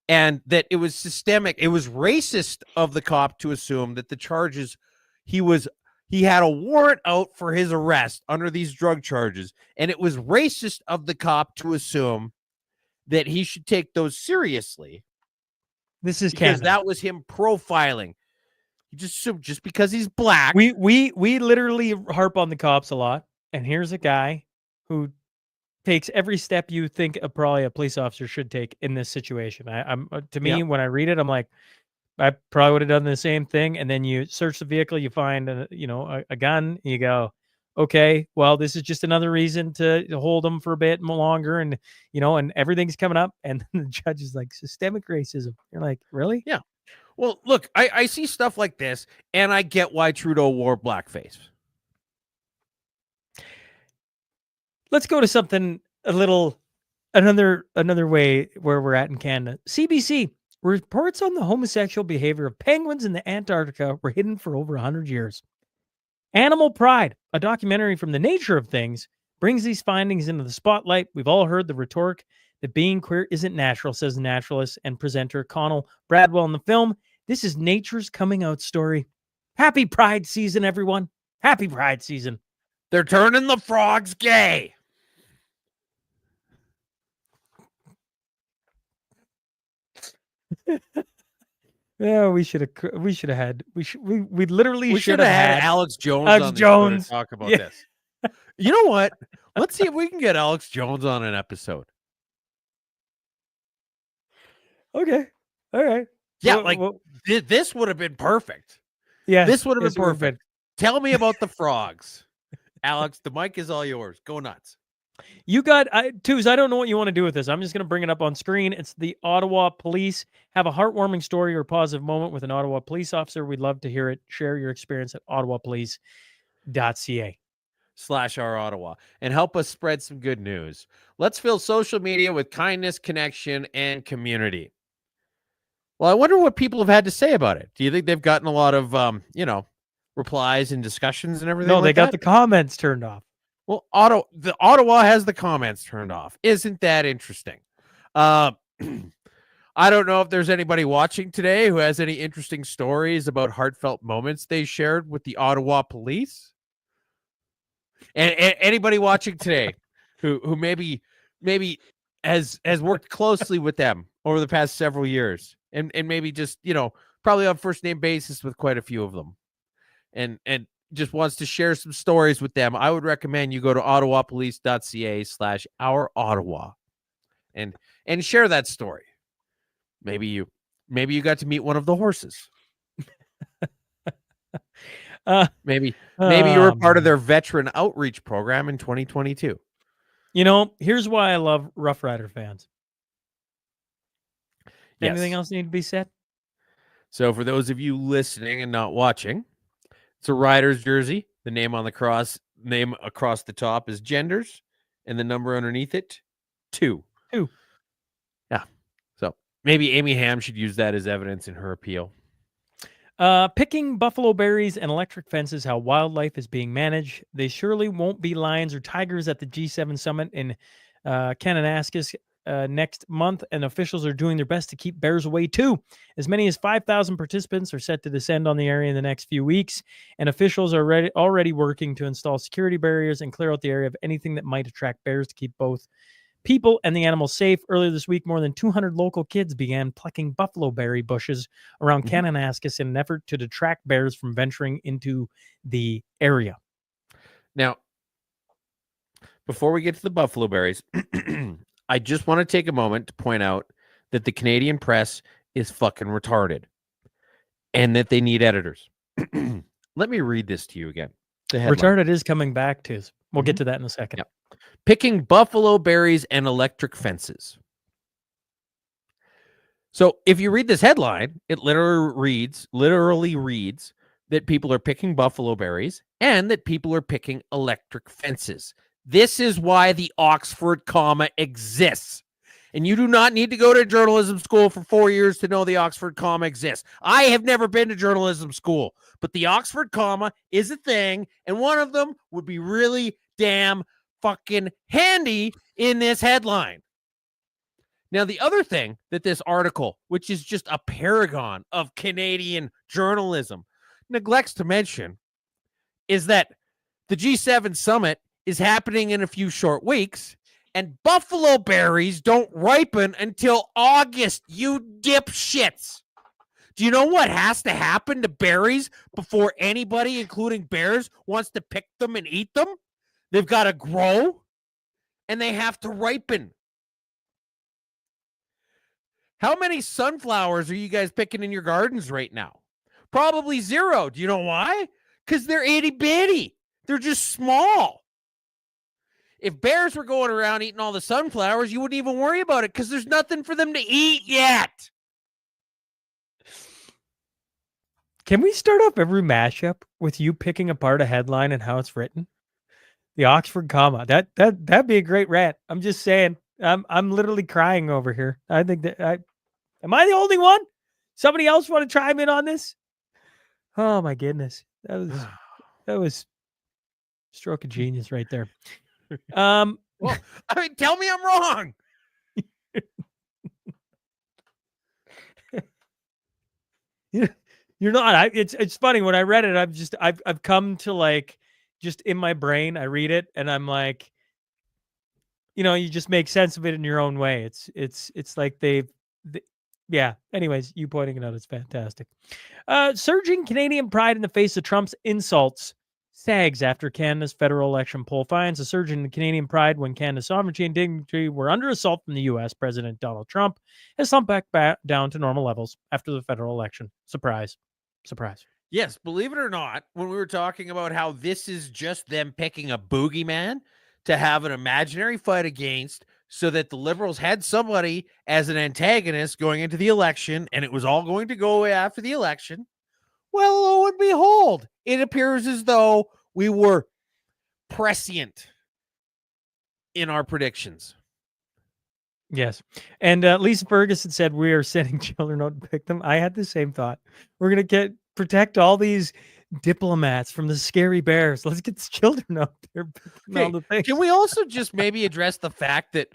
And that it was systemic. It was racist of the cop to assume that the charges he had a warrant out for his arrest under these drug charges. And it was racist of the cop to assume that he should take those seriously. This is because Canada. that was him profiling. He just because he's black. We literally harp on the cops a lot, and here's a guy who takes every step you think probably a police officer should take in this situation. When I read it, I'm like, I probably would have done the same thing. And then you search the vehicle, you find a gun, you go, okay, well, this is just another reason to hold them for a bit longer. And, and everything's coming up. And the judge is like, systemic racism. You're like, really? Yeah. Well, look, I see stuff like this, and I get why Trudeau wore blackface. let's go to something another way where we're at in Canada. CBC reports on the homosexual behavior of penguins in the Antarctica were hidden for over 100 years. Animal Pride, a documentary from the nature of things, brings these findings into the spotlight. We've all heard the rhetoric that being queer isn't natural, says naturalist and presenter Connell Bradwell in the film. This is nature's coming out story. Happy Pride season, everyone. Happy Pride season. They're turning the frogs gay. Yeah, we should have had we literally should have had had Alex Jones Alex on the show to Jones. talk about Yeah. this. You know what? Let's see if we can get Alex Jones on an episode. Okay. All right. Yeah, this would have been perfect. Yeah. This would have yes, been it would've perfect. Tell me about the frogs. Alex, the mic is all yours. Go nuts. You got Twos. I don't know what you want to do with this. I'm just going to bring it up on screen. It's the Ottawa police have a heartwarming story or a positive moment with an Ottawa police officer. We'd love to hear it. Share your experience at ottawapolice.ca. /our Ottawa and help us spread some good news. Let's fill social media with kindness, connection, and community. Well, I wonder what people have had to say about it. Do you think they've gotten a lot of, replies and discussions and everything? No, like they got that? the comments turned off. Well, Ottawa has the comments turned off. Isn't that interesting? I don't know if there's anybody watching today who has any interesting stories about heartfelt moments they shared with the Ottawa police. And anybody watching today who maybe has worked closely with them over the past several years and maybe just, probably on first name basis with quite a few of them and just wants to share some stories with them, I would recommend you go to ottawapolice.ca/our Ottawa and share that story. Maybe you got to meet one of the horses. Maybe you were part of their veteran outreach program in 2022. Here's why I love Rough Rider fans. Yes. Anything else need to be said? So for those of you listening and not watching, it's a Riders jersey. The name across the top is Genders, and the number underneath it, 2. 2. Yeah. So maybe Amy Ham should use that as evidence in her appeal. Picking buffalo berries and electric fences, how wildlife is being managed. They surely won't be lions or tigers at the G7 summit in Kananaskis next month, and officials are doing their best to keep bears away too. As many as 5,000 participants are set to descend on the area in the next few weeks, and officials are already working to install security barriers and clear out the area of anything that might attract bears to keep both people and the animals safe. Earlier this week, more than 200 local kids began plucking buffalo berry bushes around Kananaskis in an effort to detract bears from venturing into the area. Now, before we get to the buffalo berries, I just want to take a moment to point out that the Canadian press is fucking retarded and that they need editors. Let me read this to you again. Retarded is coming back to us. We'll get to that in a second. Yep. Picking buffalo berries and electric fences. So if you read this headline, it literally reads that people are picking buffalo berries and that people are picking electric fences. This is why the Oxford comma exists. And you do not need to go to journalism school for 4 years to know the Oxford comma exists. I have never been to journalism school, but the Oxford comma is a thing, and one of them would be really damn fucking handy in this headline. Now, the other thing that this article, which is just a paragon of Canadian journalism, neglects to mention is that the G7 summit is happening in a few short weeks, and buffalo berries don't ripen until August, you dipshits. Do you know what has to happen to berries before anybody, including bears, wants to pick them and eat them? They've got to grow, and they have to ripen. How many sunflowers are you guys picking in your gardens right now? Probably 0. Do you know why? Because they're itty-bitty. They're just small. If bears were going around eating all the sunflowers, you wouldn't even worry about it because there's nothing for them to eat yet. Can we start off every mashup with you picking apart a headline and how it's written? The Oxford comma. That'd be a great rant. I'm just saying. I'm literally crying over here. I think that am I the only one? Somebody else want to chime in on this? Oh my goodness. That was stroke of genius right there. Well, I mean, tell me I'm wrong. You're not. It's funny when I read it. I've come to like just in my brain. I read it and I'm like, you just make sense of it in your own way. It's like yeah. Anyways, you pointing it out is fantastic. Surging Canadian pride in the face of Trump's insults sags after Canada's federal election poll finds a surge in Canadian pride when Canada's sovereignty and dignity were under assault from the U.S. President Donald Trump has slumped back down to normal levels after the federal election. Surprise. Surprise. Yes, believe it or not, when we were talking about how this is just them picking a boogeyman to have an imaginary fight against so that the Liberals had somebody as an antagonist going into the election and it was all going to go away after the election. Well, lo and behold, it appears as though we were prescient in our predictions. Yes. And Lisa Ferguson said, we are sending children out to pick them. I had the same thought. We're going to protect all these diplomats from the scary bears. Let's get the children out there. Hey, all the things. Can we also just maybe address the fact that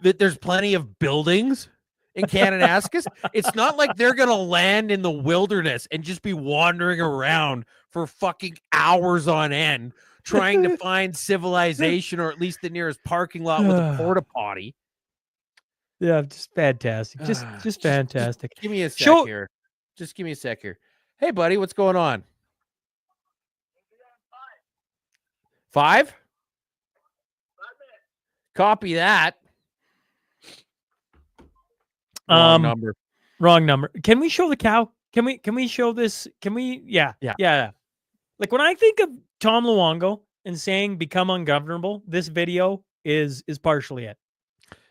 there's plenty of buildings in Kananaskis? It's not like they're going to land in the wilderness and just be wandering around for fucking hours on end trying to find civilization or at least the nearest parking lot with a porta potty. Yeah, just fantastic. Just fantastic. Just give me a sec here. Just give me a sec here. Hey, buddy, what's going on? 5? Copy that. Wrong number. Wrong number. Can we show the cow? Can we show this? Can we? Yeah. Like when I think of Tom Luongo and saying become ungovernable, this video is partially it.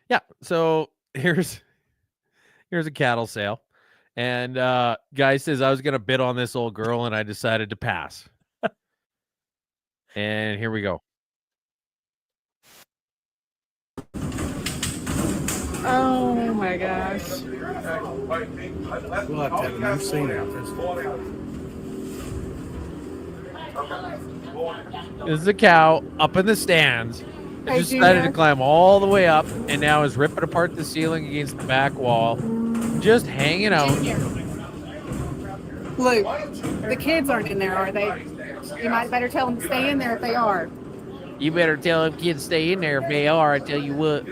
Yeah. So here's a cattle sale. And guy says, I was going to bid on this old girl and I decided to pass. And here we go. Oh my gosh. We'll have to have a new scene out. This is a cow up in the stands. It just decided to climb all the way up and now is ripping apart the ceiling against the back wall. Just hanging out. Luke, the kids aren't in there, are they? You might better tell them to stay in there if they are. You better tell them kids stay in there if they are. I tell you what.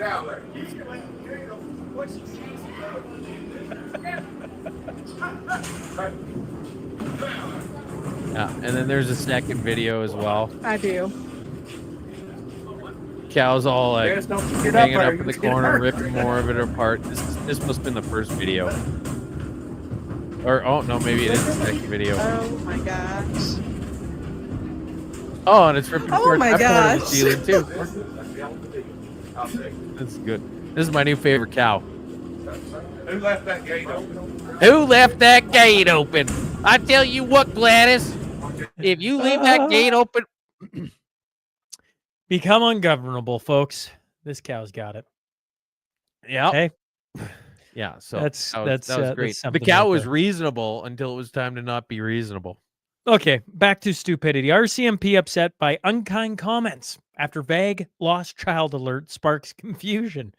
And then there's a second video as well. I do. Cow's all like hanging up in the corner, ripping more of it apart. This must have been the first video. Or, oh, no, maybe it is the second video. Oh my gosh. Oh, and it's ripping apart that part of the ceiling, too. That's good. This is my new favorite cow. Who left that gate open? Who left that gate open? I tell you what, Gladys, if you leave that gate open... Become ungovernable, folks. This cow's got it. Yeah. Hey. Yeah, so that's great. The cow was reasonable until it was time to not be reasonable. Okay, back to stupidity. RCMP upset by unkind comments after vague lost child alert sparks confusion.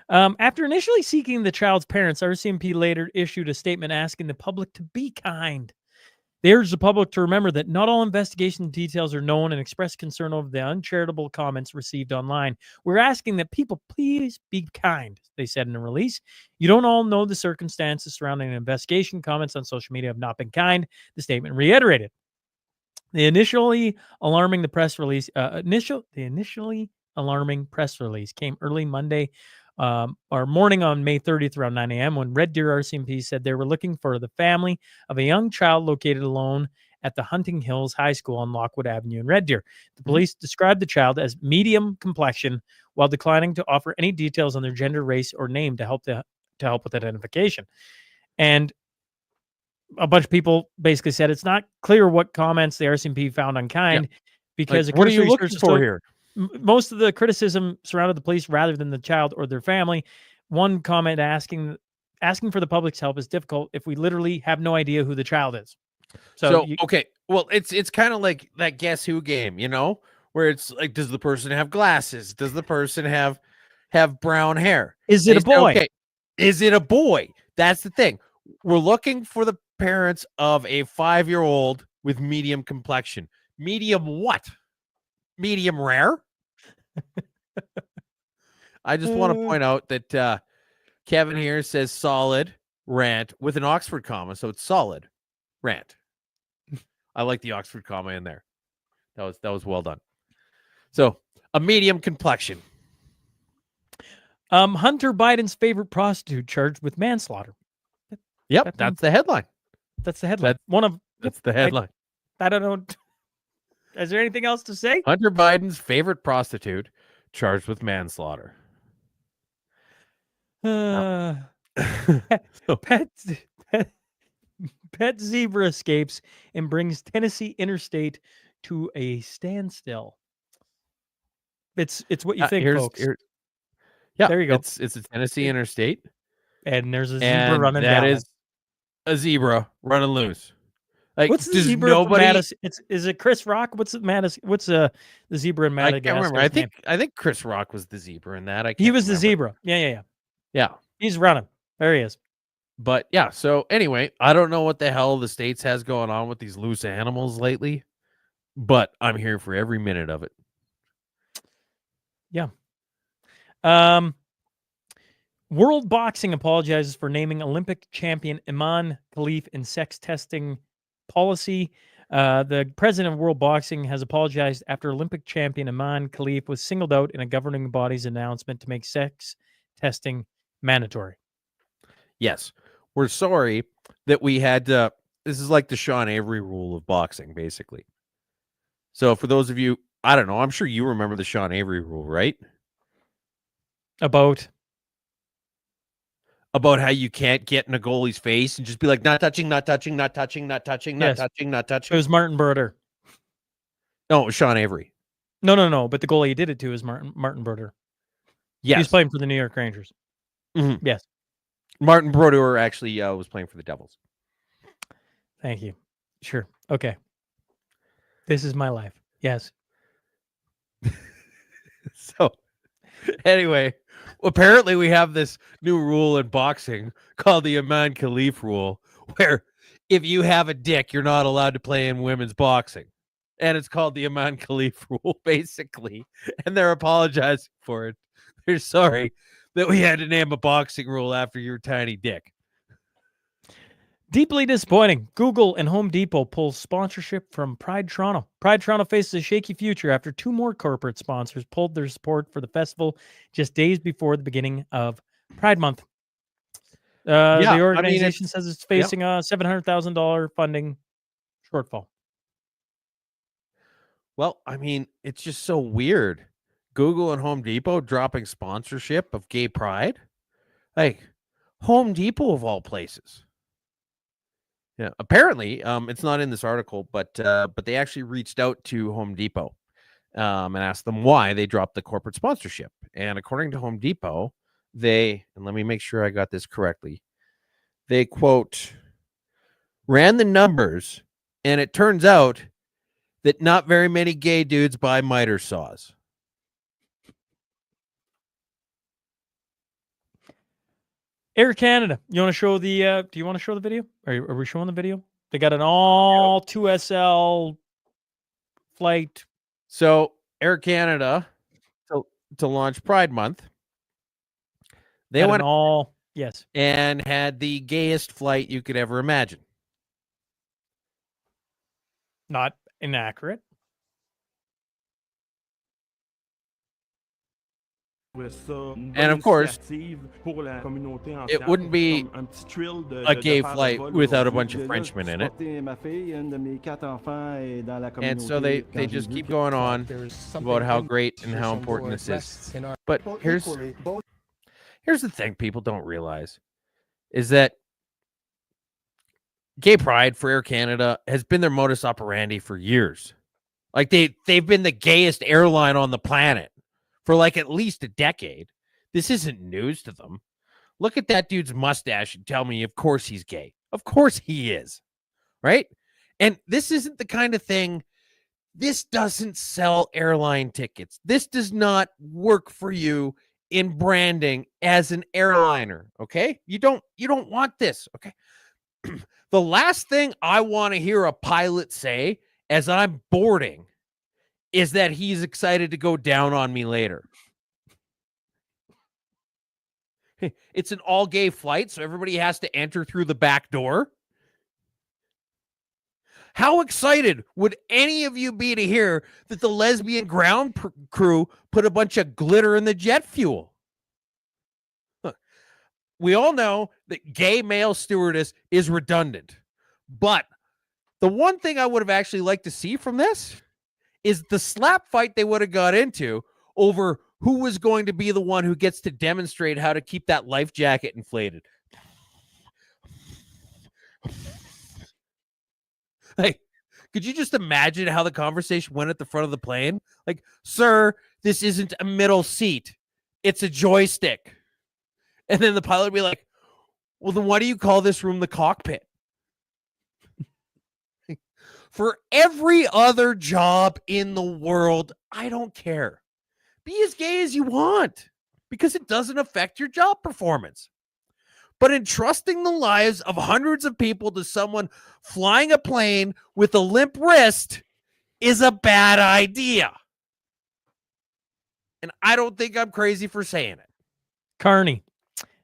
After initially seeking the child's parents, RCMP later issued a statement asking the public to be kind. They urged the public to remember that not all investigation details are known and express concern over the uncharitable comments received online. We're asking that people please be kind, they said in a release. You don't all know the circumstances surrounding an investigation. Comments on social media have not been kind, the statement reiterated. The initially alarming press release came early Monday or morning on May 30th around 9 a.m. when Red Deer RCMP said they were looking for the family of a young child located alone at the Hunting Hills High School on Lockwood Avenue in Red Deer. The police described the child as medium complexion while declining to offer any details on their gender, race, or name to help with identification. And a bunch of people basically said it's not clear what comments the RCMP found unkind because what are you looking for here? most of the criticism surrounded the police rather than the child or their family. One comment asking for the public's help is difficult if we literally have no idea who the child is. So okay, well, it's kind of like that Guess Who game, where it's like, does the person have glasses? Does the person have brown hair? Is it a boy? Okay, is it a boy? That's the thing. We're looking for the parents of a 5-year-old with medium complexion. Medium what? Medium rare? I just want to point out that Kevin here says solid rant with an Oxford comma, so it's solid rant. I like the Oxford comma in there. That was well done. So a medium complexion. Hunter Biden's favorite prostitute charged with manslaughter. Yep, that's the headline. That's the headline. That's the headline. I don't know. Is there anything else to say? Hunter Biden's favorite prostitute charged with manslaughter. Pet zebra escapes and brings Tennessee interstate to a standstill. It's what you think, folks. Yeah, there you go. It's a Tennessee interstate, and there's a zebra running down. That is a zebra running loose. Like, what's the zebra? Is it Chris Rock? What's the zebra in Madagascar? I can't remember. I think Chris Rock was the zebra in that. He was the zebra. Yeah. He's running. There he is. But yeah. So anyway, I don't know what the hell the States has going on with these loose animals lately, but I'm here for every minute of it. Yeah. World Boxing apologizes for naming Olympic champion Iman Khalif in sex testing policy. The president of World Boxing has apologized after Olympic champion Iman Khalif was singled out in a governing body's announcement to make sex testing mandatory. Yes. We're sorry that we had to. This is like the Sean Avery rule of boxing, basically. So for those of you, I don't know, I'm sure you remember the Sean Avery rule, right? About how you can't get in a goalie's face and just be like, not touching, not touching, not touching, not touching, not touching, not touching. It was Martin Brodeur. No, it was Sean Avery. No. But the goalie he did it to is Martin Brodeur. Yes. He's playing for the New York Rangers. Mm-hmm. Yes. Martin Brodeur actually was playing for the Devils. Thank you. Sure. Okay. This is my life. Yes. So, anyway, apparently we have this new rule in boxing called the Iman Khalif rule, where if you have a dick, you're not allowed to play in women's boxing. And it's called the Iman Khalif rule, basically. And they're apologizing for it. They're sorry that we had to name a boxing rule after your tiny dick. Deeply disappointing. Google and Home Depot pull sponsorship from Pride Toronto. Pride Toronto faces a shaky future after two more corporate sponsors pulled their support for the festival just days before the beginning of Pride Month. The organization says it's facing a $700,000 funding shortfall. Well, I mean, it's just so weird. Google and Home Depot dropping sponsorship of gay pride. Like, Home Depot of all places. Yeah, apparently, it's not in this article, but they actually reached out to Home Depot and asked them why they dropped the corporate sponsorship. And according to Home Depot, and let me make sure I got this correctly, they, quote, ran the numbers, and it turns out that not very many gay dudes buy miter saws. Air Canada, you want to show the? Do you want to show the video? Are we showing the video? They got an all 2SL flight. So Air Canada, to launch Pride Month, they went and had the gayest flight you could ever imagine. Not inaccurate. And of course, it wouldn't be a gay flight without a bunch of Frenchmen in it. And so they just keep going on about how great and how important this is. But here's the thing people don't realize is that gay pride for Air Canada has been their modus operandi for years. Like they've been the gayest airline on the planet for like at least a decade. This isn't news to them. Look at that dude's mustache and tell me, of course he's gay. Of course he is, right? And this isn't the kind of thing. This doesn't sell airline tickets. This does not work for you in branding as an airliner, okay? You don't want this, okay? The last thing I want to hear a pilot say as I'm boarding is that he's excited to go down on me later. It's an all-gay flight, so everybody has to enter through the back door. How excited would any of you be to hear that the lesbian ground crew put a bunch of glitter in the jet fuel? We all know that gay male stewardess is redundant. But the one thing I would have actually liked to see from this is the slap fight they would have got into over who was going to be the one who gets to demonstrate how to keep that life jacket inflated. Like, could you just imagine how the conversation went at the front of the plane? Like, sir, this isn't a middle seat. It's a joystick. And then the pilot would be like, well, then why do you call this room the cockpit? For every other job in the world, I don't care. Be as gay as you want because it doesn't affect your job performance. But entrusting the lives of hundreds of people to someone flying a plane with a limp wrist is a bad idea. And I don't think I'm crazy for saying it. Carney.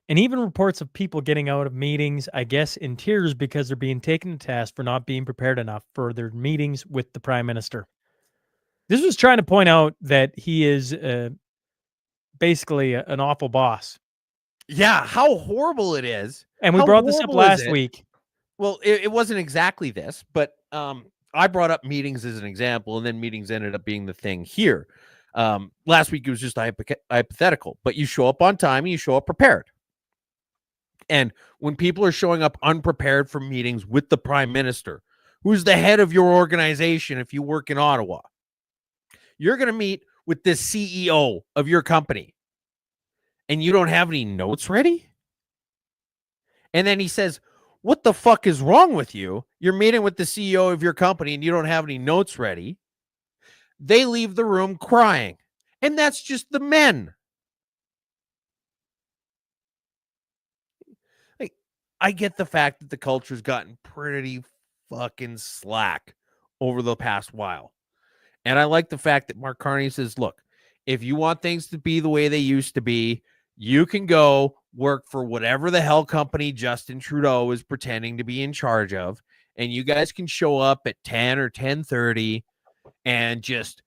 And even reports of people getting out of meetings, I guess, in tears because they're being taken to task for not being prepared enough for their meetings with the Prime Minister. This was trying to point out that he is basically an awful boss. Yeah, how horrible it is. And we brought this up last week. Well, it wasn't exactly this, but I brought up meetings as an example, and then meetings ended up being the thing here. Last week, it was just hypothetical, but you show up on time and you show up prepared. And when people are showing up unprepared for meetings with the Prime Minister, who's the head of your organization if you work in Ottawa, you're going to meet with the CEO of your company, and you don't have any notes ready? And then he says, what the fuck is wrong with you? You're meeting with the CEO of your company and you don't have any notes ready. They leave the room crying. And that's just the men. Like, I get the fact that the culture's gotten pretty fucking slack over the past while. And I like the fact that Mark Carney says, look, if you want things to be the way they used to be, you can go work for whatever the hell company Justin Trudeau is pretending to be in charge of, and you guys can show up at 10 or 10:30 and just,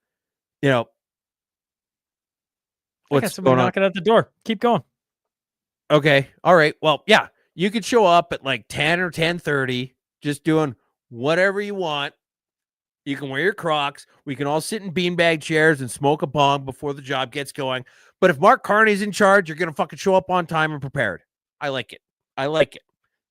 what's going on? Knocking at the door. Keep going. Okay. All right. Well, yeah, you could show up at like 10 or 10:30, just doing whatever you want. You can wear your Crocs. We can all sit in beanbag chairs and smoke a bong before the job gets going. But if Mark Carney's in charge, you're going to fucking show up on time and prepared. I like it. I like it.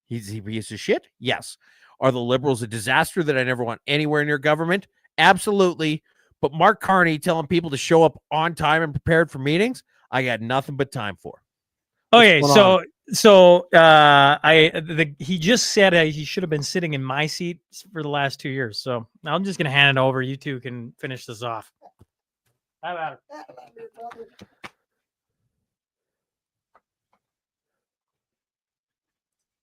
He's a piece of shit? Yes. Are the Liberals a disaster that I never want anywhere near government? Absolutely. But Mark Carney telling people to show up on time and prepared for meetings, I got nothing but time for. Okay, he just said he should have been sitting in my seat for the last 2 years. So I'm just gonna hand it over. You two can finish this off. How about it?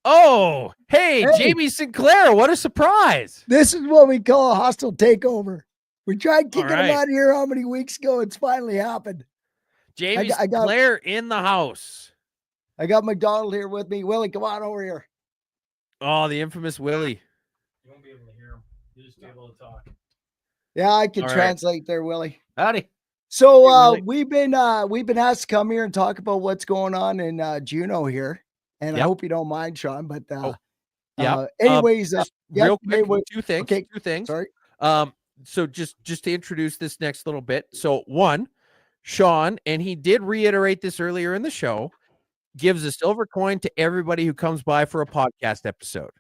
Oh, hey, Jamie Sinclair, what a surprise. This is what we call a hostile takeover. We tried kicking him out of here how many weeks ago? It's finally happened. Jamie Sinclair in the house. I got McDonald here with me. Willie, come on over here. Oh, the infamous Willie. You won't be able to hear him. You'll just be able to talk. Yeah, I can translate there, Willie. Howdy. So we've been asked to come here and talk about what's going on in Juneau here. And I hope you don't mind, Sean, but anyways, real quick, two things. Okay. Two things. Sorry. So just to introduce this next little bit. So one, Sean, and he did reiterate this earlier in the show, gives a silver coin to everybody who comes by for a podcast episode.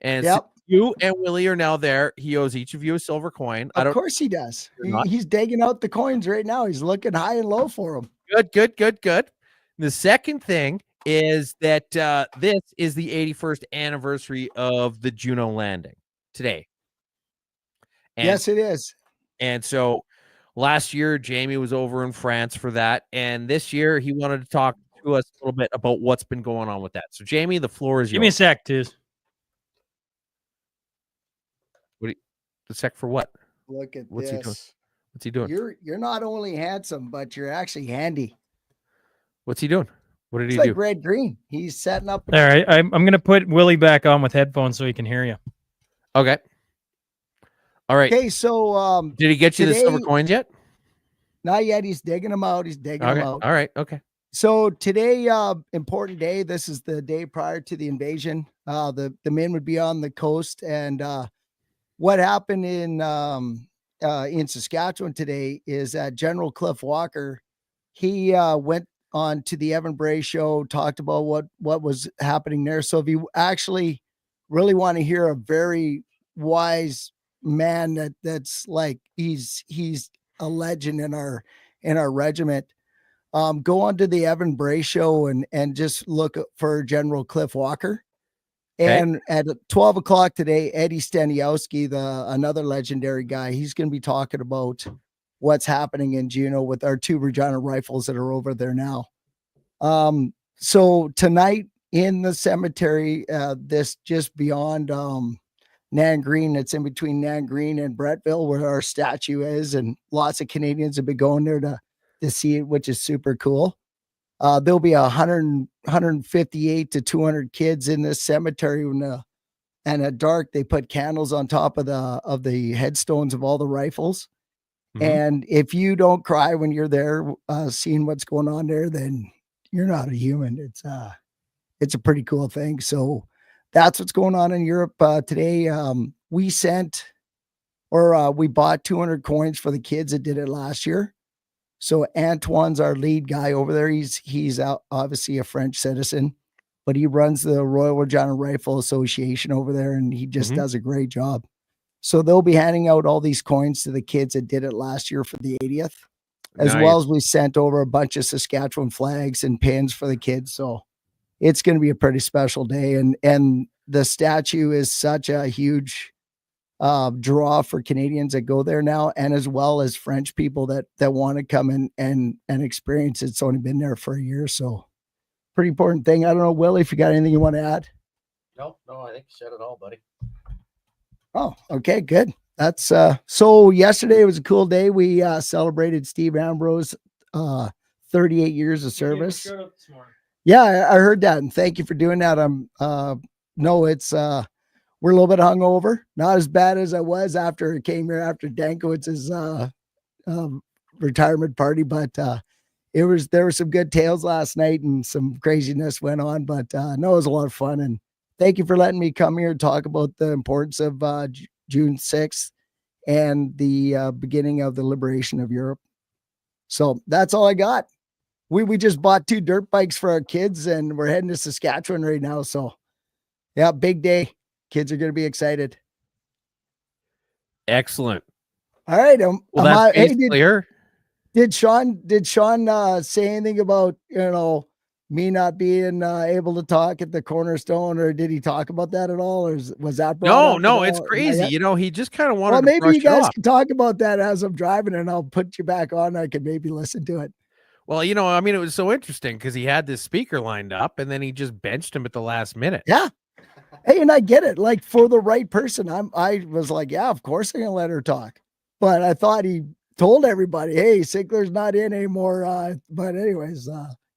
And You and Willie are now there. He owes each of you a silver coin. Of course he does. He's digging out the coins right now. He's looking high and low for them. Good. The second thing is that this is the 81st anniversary of the Juno landing today. And, yes, it is. And so last year, Jamie was over in France for that. And this year, he wanted to talk to us a little bit about what's been going on with that. So, Jamie, the floor is yours. Give me a sec, Tiz. The sec for what? Look at What's this. He doing? What's he doing? You're not only handsome, but you're actually handy. What's he doing? What did it's he like do? Red Green. He's setting up. All right, I'm going to put Willie back on with headphones so he can hear you. Okay. All right. Okay, so did he get you the silver coins yet? Not yet. He's digging them out. He's digging them out. All right. Okay. So today, important day. This is the day prior to the invasion. The men would be on the coast, and what happened in Saskatchewan today is that General Cliff Walker, he went on to the Evan Bray show, talked about what was happening there. So if you actually really want to hear a very wise man that's like he's a legend in our regiment, go on to the Evan Bray show and just look for General Cliff Walker. And at 12 o'clock today, Eddie Staniowski, another legendary guy, he's going to be talking about what's happening in Juneau with our 2 Regina rifles that are over there now. So tonight in the cemetery, this just beyond Nan Green, it's in between Nan Green and Brettville where our statue is, and lots of Canadians have been going there to see it, which is super cool. There'll be 158 to 200 kids in this cemetery, and at dark they put candles on top of the headstones of all the rifles. Mm-hmm. And if you don't cry when you're there, seeing what's going on there, then you're not a human. It's a pretty cool thing. So that's what's going on in Europe today. We bought 200 coins for the kids that did it last year. So Antoine's our lead guy over there. He's obviously a French citizen, but he runs the Royal Regina Rifle Association over there, and he just does a great job. So they'll be handing out all these coins to the kids that did it last year for the 80th, as well as we sent over a bunch of Saskatchewan flags and pins for the kids. So it's going to be a pretty special day. And the statue is such a huge draw for Canadians that go there now, and as well as French people that want to come in and experience it. It's only been there for a year. So pretty important thing. I don't know, Will, if you got anything you want to add? No, I think you said it all, buddy. Oh, okay, good. That's so yesterday was a cool day. We celebrated Steve Ambrose 38 years of service. Yeah, I heard that, and thank you for doing that. We're a little bit hungover, not as bad as I was after I came here after Dankowitz's retirement party, but there were some good tales last night and some craziness went on, but no, it was a lot of fun. And thank you for letting me come here and talk about the importance of June 6th and the beginning of the liberation of Europe. So that's all I got. We just bought 2 dirt bikes for our kids, and we're heading to Saskatchewan right now. So yeah, big day. Kids are going to be excited. Excellent. All right. Clear. Did Sean say anything about, me not being able to talk at the Cornerstone, or did he talk about that at all? Or was that brought up? No, it's crazy. He just kind of wanted to maybe you guys off. can talk about that as I'm driving, and I'll put you back on. I can maybe listen to it. Well, it was so interesting because he had this speaker lined up and then he just benched him at the last minute. Yeah. Hey, and I get it. Like, for the right person, I was like, yeah, of course I'm gonna let her talk. But I thought he told everybody, hey, Sickler's not in anymore. But anyways,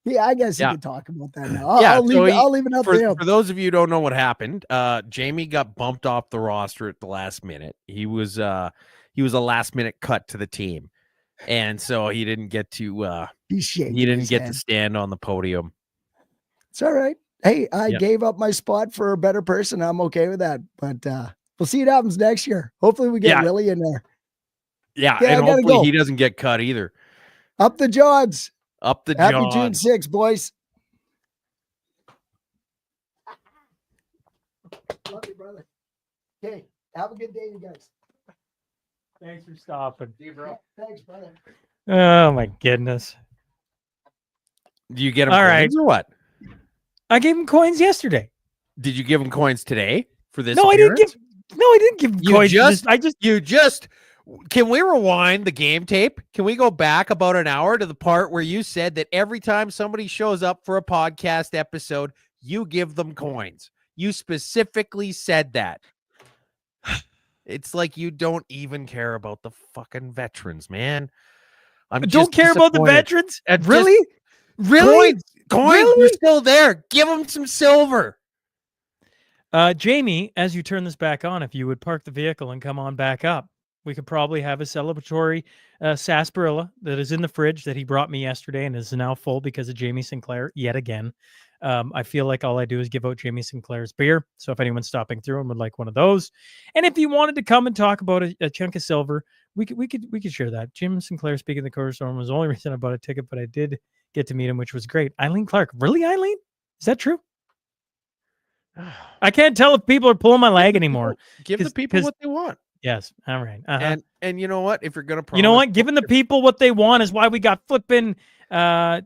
yeah, I guess you can talk about that now. I'll leave it up to him. For those of you who don't know what happened, Jamie got bumped off the roster at the last minute. He was a last minute cut to the team, and so he didn't get to to stand on the podium. It's all right. Hey, I gave up my spot for a better person. I'm okay with that. But we'll see what happens next year. Hopefully we get Willie in there. Yeah, and hopefully he doesn't get cut either. Up the Johns. Happy June 6th, boys. Love you, brother. Okay. Have a good day, you guys. Thanks for stopping. See you, bro. Thanks, brother. Oh my goodness. Do you get him All coins right. or what? I gave him coins yesterday. Did you give him coins today for this? No, I didn't appearance? give him You coins. just, I just you just. Can we rewind the game tape? Can we go back about an hour to the part where you said that every time somebody shows up for a podcast episode, you give them coins? You specifically said that. It's like you don't even care about the fucking veterans, man. I'm don't just care about the disappointed. veterans. And Really? just Really? Coins, Really? they're still there. Give them some silver. Jamie, as you turn this back on, if you would park the vehicle and come on back up, we could probably have a celebratory sarsaparilla that is in the fridge that he brought me yesterday and is now full because of Jamie Sinclair yet again. I feel like all I do is give out Jamie Sinclair's beer. So if anyone's stopping through and would like one of those, and if you wanted to come and talk about a chunk of silver, we could share that. Jim Sinclair speaking the Cornerstone was the only reason I bought a ticket, but I did get to meet him, which was great. Eileen Clark, really, Eileen? Is that true? I can't tell if people are pulling my leg anymore. Give the people what they want. Yes. All right. Uh-huh. And you know what? If you're gonna, You know what? Giving the people what they want is why we got flipping Mark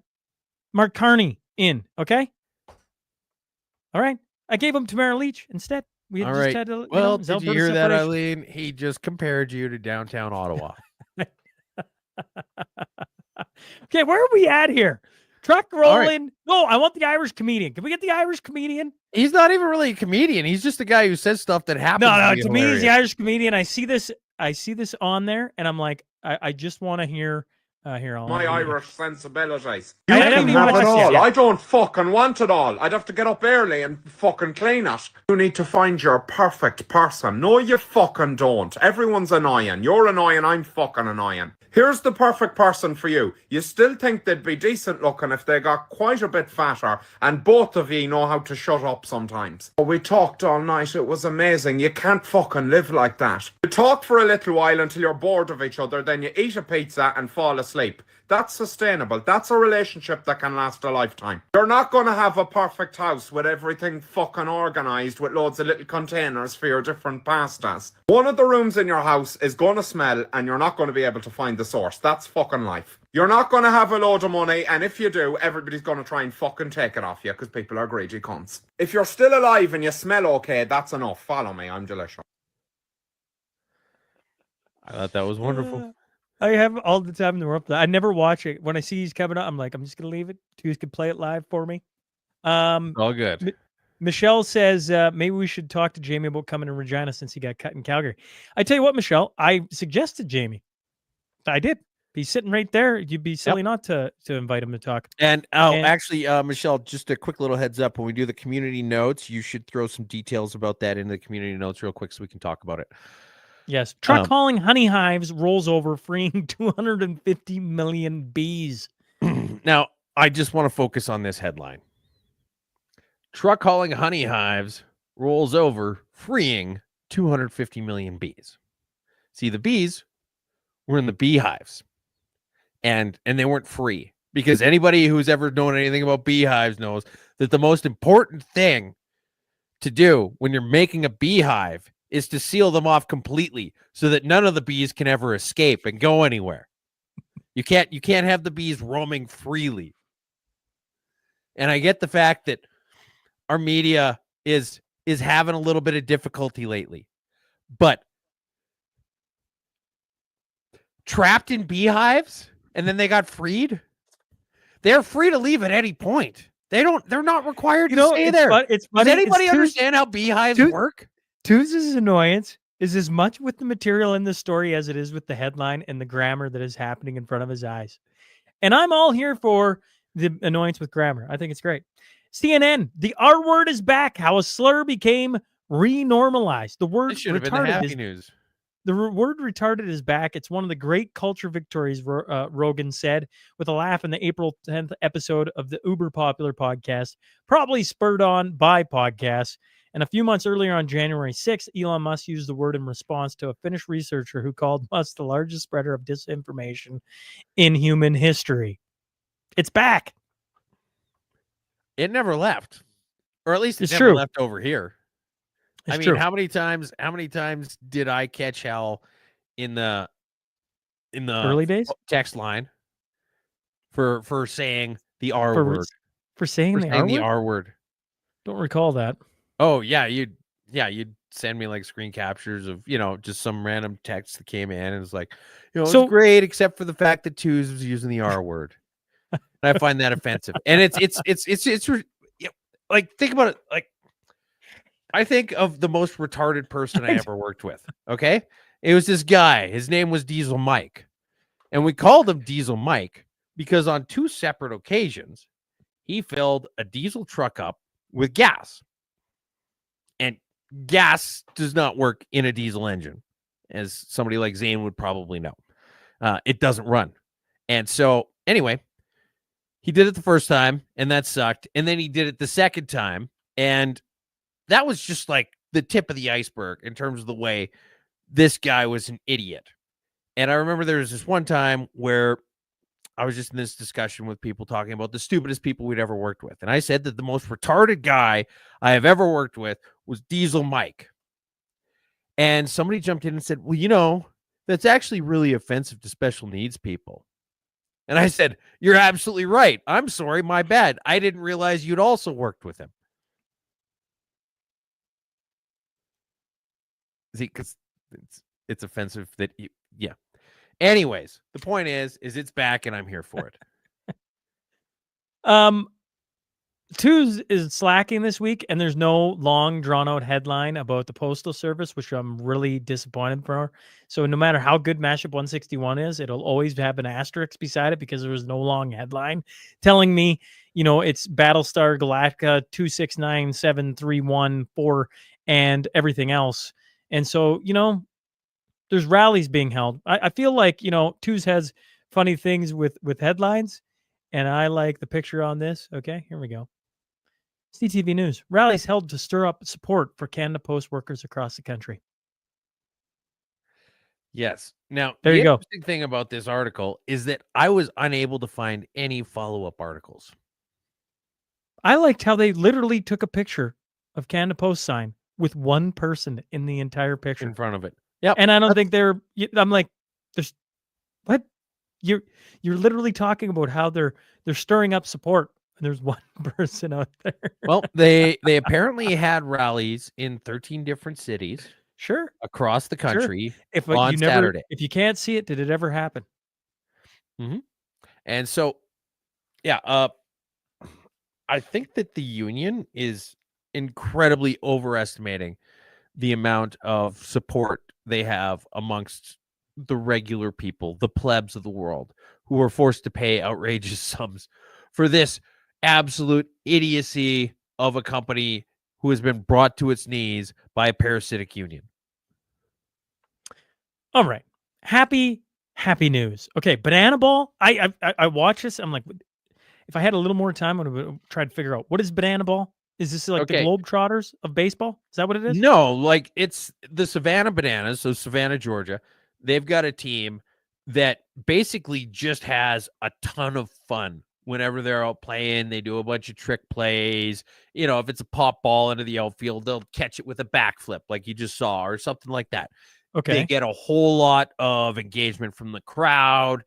Carney in. Okay. All right. I gave him Tamara Leach instead. We all just right. had to, well, did did you hear that, Eileen? He just compared you to downtown Ottawa. Okay, where are we at here? Truck rolling. Right. No, I want the Irish comedian. Can we get the Irish comedian? He's not even really a comedian. He's just a guy who says stuff that happens. No, to to me, he's the Irish comedian. I see this on there, and I'm like, I just want to hear. My Irish sensibilities. I You haven't can even have it watched it all. yet. I don't fucking want it all. I'd have to get up early and fucking clean it. You need to find your perfect person. No, you fucking don't. Everyone's annoying. You're annoying. I'm fucking annoying. Here's the perfect person for you. You still think they'd be decent looking if they got quite a bit fatter, and both of you know how to shut up sometimes. But we talked all night. It was amazing. You can't fucking live like that. You talk for a little while until you're bored of each other, then you eat a pizza and fall asleep. That's sustainable. That's a relationship that can last a lifetime. You're not going to have a perfect house with everything fucking organised with loads of little containers for your different pastas. One of the rooms in your house is going to smell and you're not going to be able to find the source. That's fucking life. You're not going to have a load of money, and if you do, everybody's going to try and fucking take it off you because people are greedy cunts. If you're still alive and you smell okay, that's enough. Follow me. I'm delicious. I thought that was wonderful. I have all the time in the world. I never watch it. When I see he's coming up, I'm like, I'm just gonna leave it. You can play it live for me. All good. Michelle says maybe we should talk to Jamie about coming to Regina since he got cut in Calgary. I tell you what, Michelle, I suggested Jamie. I did. He's sitting right there. You'd be silly not to invite him to talk. And actually, Michelle, just a quick little heads up. When we do the community notes, you should throw some details about that into the community notes real quick so we can talk about it. Yes. Truck hauling honey hives rolls over, freeing 250 million bees. Now, I just want to focus on this headline. Truck hauling honey hives rolls over, freeing 250 million bees. See, the bees were in the beehives, and they weren't free, because anybody who's ever known anything about beehives knows that the most important thing to do when you're making a beehive is to seal them off completely so that none of the bees can ever escape and go anywhere. You can't have the bees roaming freely. And I get the fact that our media is having a little bit of difficulty lately, but trapped in beehives and then they got freed. They're free to leave at any point. They're not required to stay there. It's funny. Does anybody understand how beehives work? Tuesday's annoyance is as much with the material in the story as it is with the headline and the grammar that is happening in front of his eyes. And I'm all here for the annoyance with grammar. I think it's great. CNN, the R word is back. How a slur became renormalized. The word should have been the happy retarded news. The word retarded is back. It's one of the great culture victories, Rogan said, with a laugh in the April 10th episode of the uber popular podcast, probably spurred on by podcasts. And a few months earlier, on January 6th, Elon Musk used the word in response to a Finnish researcher who called Musk the largest spreader of disinformation in human history. It's back. It never left. Or at least it It's never true. left over here. I mean, how many times did I catch hell in the Early days text line for saying the R for word? for saying the R word? R word. Don't recall that. Oh yeah, you'd send me like screen captures of, just some random text that came in and it's like, it's great except for the fact that Twos was using the R word. And I find that offensive. And it's like, think about it. Like, I think of the most retarded person I ever worked with. Okay. It was this guy. His name was Diesel Mike. And we called him Diesel Mike because on 2 separate occasions, he filled a diesel truck up with gas. And gas does not work in a diesel engine, as somebody like Zane would probably know. It doesn't run. And so, anyway, he did it the first time, and that sucked. And then he did it the second time, and that was just like the tip of the iceberg in terms of the way this guy was an idiot. And I remember there was this one time where I was just in this discussion with people talking about the stupidest people we'd ever worked with. And I said that the most retarded guy I have ever worked with was Diesel Mike. And somebody jumped in and said, well, that's actually really offensive to special needs people. And I said, you're absolutely right. I'm sorry. My bad. I didn't realize you'd also worked with him. See, because it's offensive that yeah. Anyways, the point is it's back and I'm here for it. Twos is slacking this week, and there's no long drawn out headline about the Postal Service, which I'm really disappointed for. So no matter how good Mashup 161 is, it'll always have an asterisk beside it because there was no long headline telling me, it's Battlestar Galactica 2697314 and everything else. And so, there's rallies being held. I feel like, Twos has funny things with headlines, and I like the picture on this. Okay, here we go. CTV News. Rallies held to stir up support for Canada Post workers across the country. Yes. Now, there you the go. Interesting thing about this article is that I was unable to find any follow-up articles. I liked how they literally took a picture of Canada Post sign with one person in the entire picture in front of it. Yep. And I don't think I'm like, there's what? You're literally talking about how they're stirring up support. And there's one person out there. Well, they apparently had rallies in 13 different cities. Sure. Across the country. Sure. On Saturday. If you can't see it, did it ever happen? Mm-hmm. And so, yeah, I think that the union is incredibly overestimating the amount of support they have amongst the regular people, the plebs of the world, who are forced to pay outrageous sums for this absolute idiocy of a company who has been brought to its knees by a parasitic union. All right. Happy news. Okay, Banana Ball. I watch this. I'm like, if I had a little more time, I would try to figure out what is Banana Ball. Is this like the Globetrotters of baseball? Is that what it is? No, like it's the Savannah Bananas, so Savannah, Georgia. They've got a team that basically just has a ton of fun whenever they're out playing. They do a bunch of trick plays. If it's a pop ball into the outfield, they'll catch it with a backflip like you just saw or something like that. Okay. They get a whole lot of engagement from the crowd.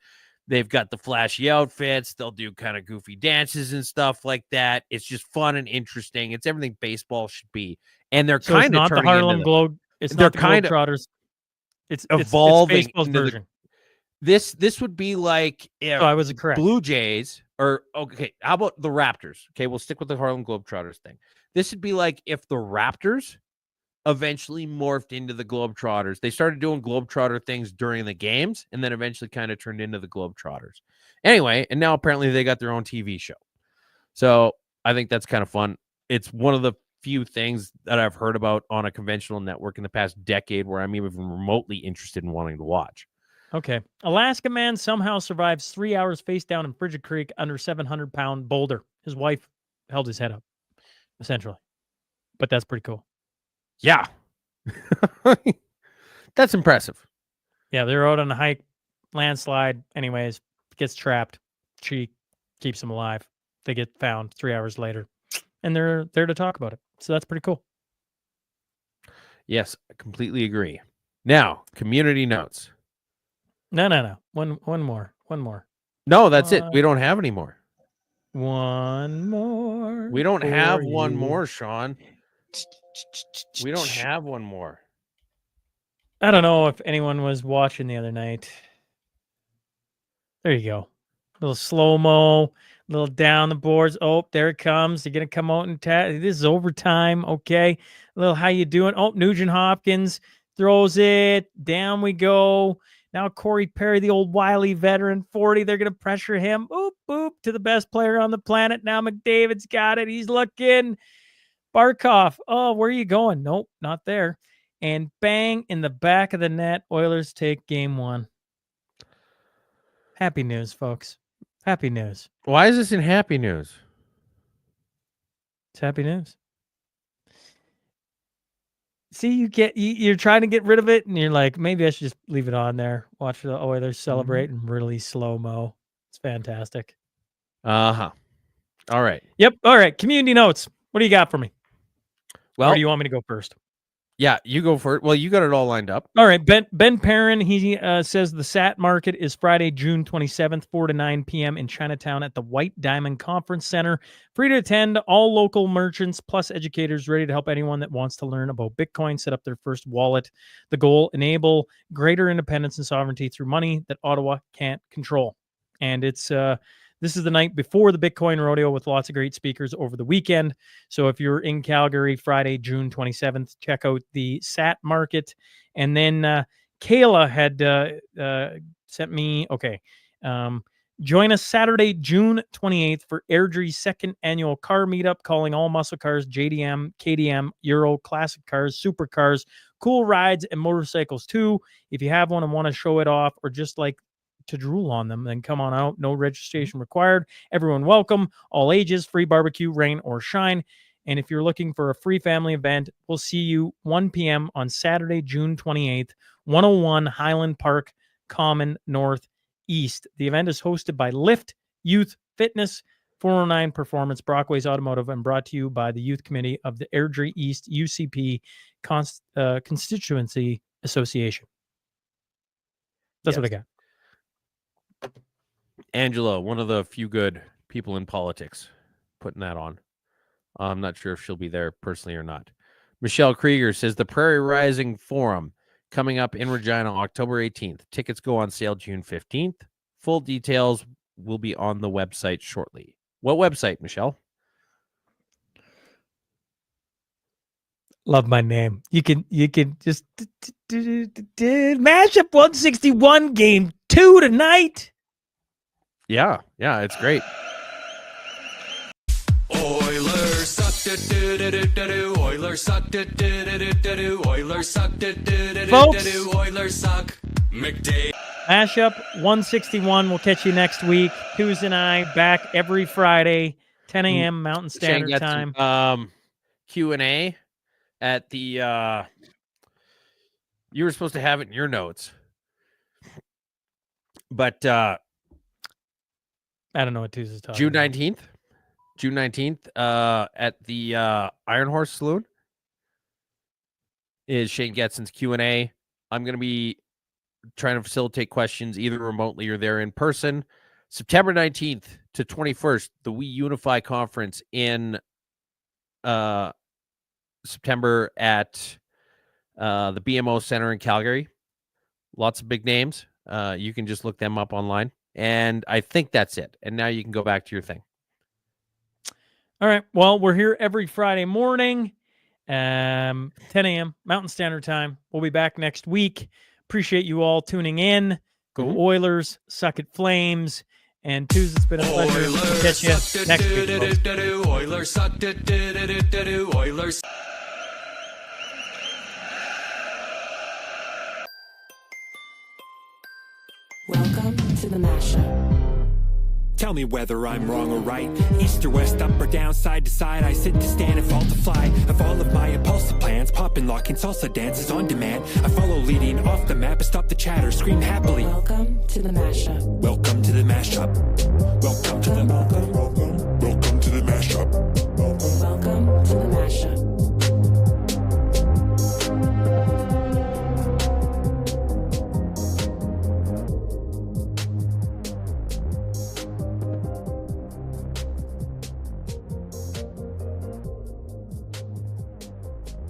They've got the flashy outfits. They'll do kind of goofy dances and stuff like that. It's just fun and interesting. It's everything baseball should be. And they're kind of not the Harlem Globe. It's not the Globetrotters. It's evolving it's baseball's version. This would be like if I was correct. Blue Jays or okay, how about the Raptors? Okay, we'll stick with the Harlem Globetrotters thing. This would be like if the Raptors eventually morphed into the Globetrotters. They started doing Globetrotter things during the games and then eventually kind of turned into the Globetrotters. Anyway, and now apparently they got their own TV show. So I think that's kind of fun. It's one of the few things that I've heard about on a conventional network in the past decade where I'm even remotely interested in wanting to watch. Okay. Alaska man somehow survives 3 hours face down in Frigid Creek under 700-pound boulder. His wife held his head up, essentially. But that's pretty cool. Yeah. That's impressive. Yeah, they're out on a hike, landslide. Anyways, gets trapped. She keeps him alive. They get found 3 hours later. And they're there to talk about it. So that's pretty cool. Yes, I completely agree. Now, community notes. No. One more. No, that's it. We don't have any more. One more. We don't have one you. more, Sean. We don't have one more. I don't know if anyone was watching the other night. There you go. Little slow-mo, little down the boards. Oh, there it comes. They're going to come out and this is overtime. Okay. A little how you doing? Oh, Nugent Hopkins throws it. Down we go. Now Corey Perry, the old wily veteran, 40. They're going to pressure him. Oop, boop, to the best player on the planet. Now McDavid's got it. He's looking. Barkov. Oh, where are you going? Nope, not there. And bang, in the back of the net, Oilers take game 1. Happy news, folks. Happy news. Why is this in happy news? It's happy news. See, you're trying to get rid of it, and you're like, maybe I should just leave it on there. Watch the Oilers celebrate in really slow-mo. It's fantastic. Uh-huh. All right. Yep. All right. Community notes. What do you got for me? Well, or do you want me to go first? Yeah, you go for it. Well, you got it all lined up. All right. Ben Perrin, he says the SAT market is Friday, June 27th, 4 to 9 p.m. in Chinatown at the White Diamond Conference Center. Free to attend, all local merchants plus educators ready to help anyone that wants to learn about Bitcoin set up their first wallet. The goal, enable greater independence and sovereignty through money that Ottawa can't control. And it's this is the night before the Bitcoin rodeo with lots of great speakers over the weekend. So if you're in Calgary, Friday, June 27th, check out the SAT market. And then Kayla had sent me, join us Saturday, June 28th for Airdrie's second annual car meetup, calling all muscle cars, JDM, KDM, Euro, classic cars, supercars, cool rides, and motorcycles too. If you have one and want to show it off or just like to drool on them, then come on out. No registration required. Everyone welcome. All ages, free barbecue, rain or shine. And if you're looking for a free family event, we'll see you 1 p.m. on Saturday, June 28th, 101 Highland Park Common Northeast. The event is hosted by Lift Youth Fitness, 409 Performance, Brockways Automotive, and brought to you by the Youth Committee of the Airdrie East UCP Constituency Association. That's what I got. Angela, one of the few good people in politics, putting that on. I'm not sure if she'll be there personally or not. Michelle Krieger says the Prairie Rising Forum coming up in Regina, October 18th. Tickets go on sale June 15th. Full details will be on the website shortly. What website, Michelle? Love my name. You can just Mashup 161 game 2 tonight. Yeah, it's great. Oilers suck, Oilers suck, Oilers suck, Folks, Oilers suck. McDavid. Mashup 161. We'll catch you next week. Coos and I back every Friday, 10 a.m. Mountain Standard Time. Q&A at the you were supposed to have it in your notes, but I don't know what Tuesday's talking June about. 19th. June 19th at the Iron Horse Saloon is Shane Getson's Q&A. I'm going to be trying to facilitate questions either remotely or there in person. September 19th to 21st, the We Unify Conference in September at the BMO Center in Calgary. Lots of big names. You can just look them up online. And I think that's it. And now you can go back to your thing. All right. Well, we're here every Friday morning, 10 a.m. Mountain Standard Time. We'll be back next week. Appreciate you all tuning in. Go Oilers, suck it Flames. And Tuesday, it's been a pleasure. We'll catch you next week, folks. Oilers suck, Oilers. Welcome to the Mashup. Tell me whether I'm wrong or right. East or west, up or down, side to side. I sit to stand and fall to fly. Of all of my impulsive plans, popping, locking, salsa dances on demand. I follow leading off the map and stop the chatter, scream happily. Welcome to the Mashup. Welcome to the mashup. Welcome to the mashup.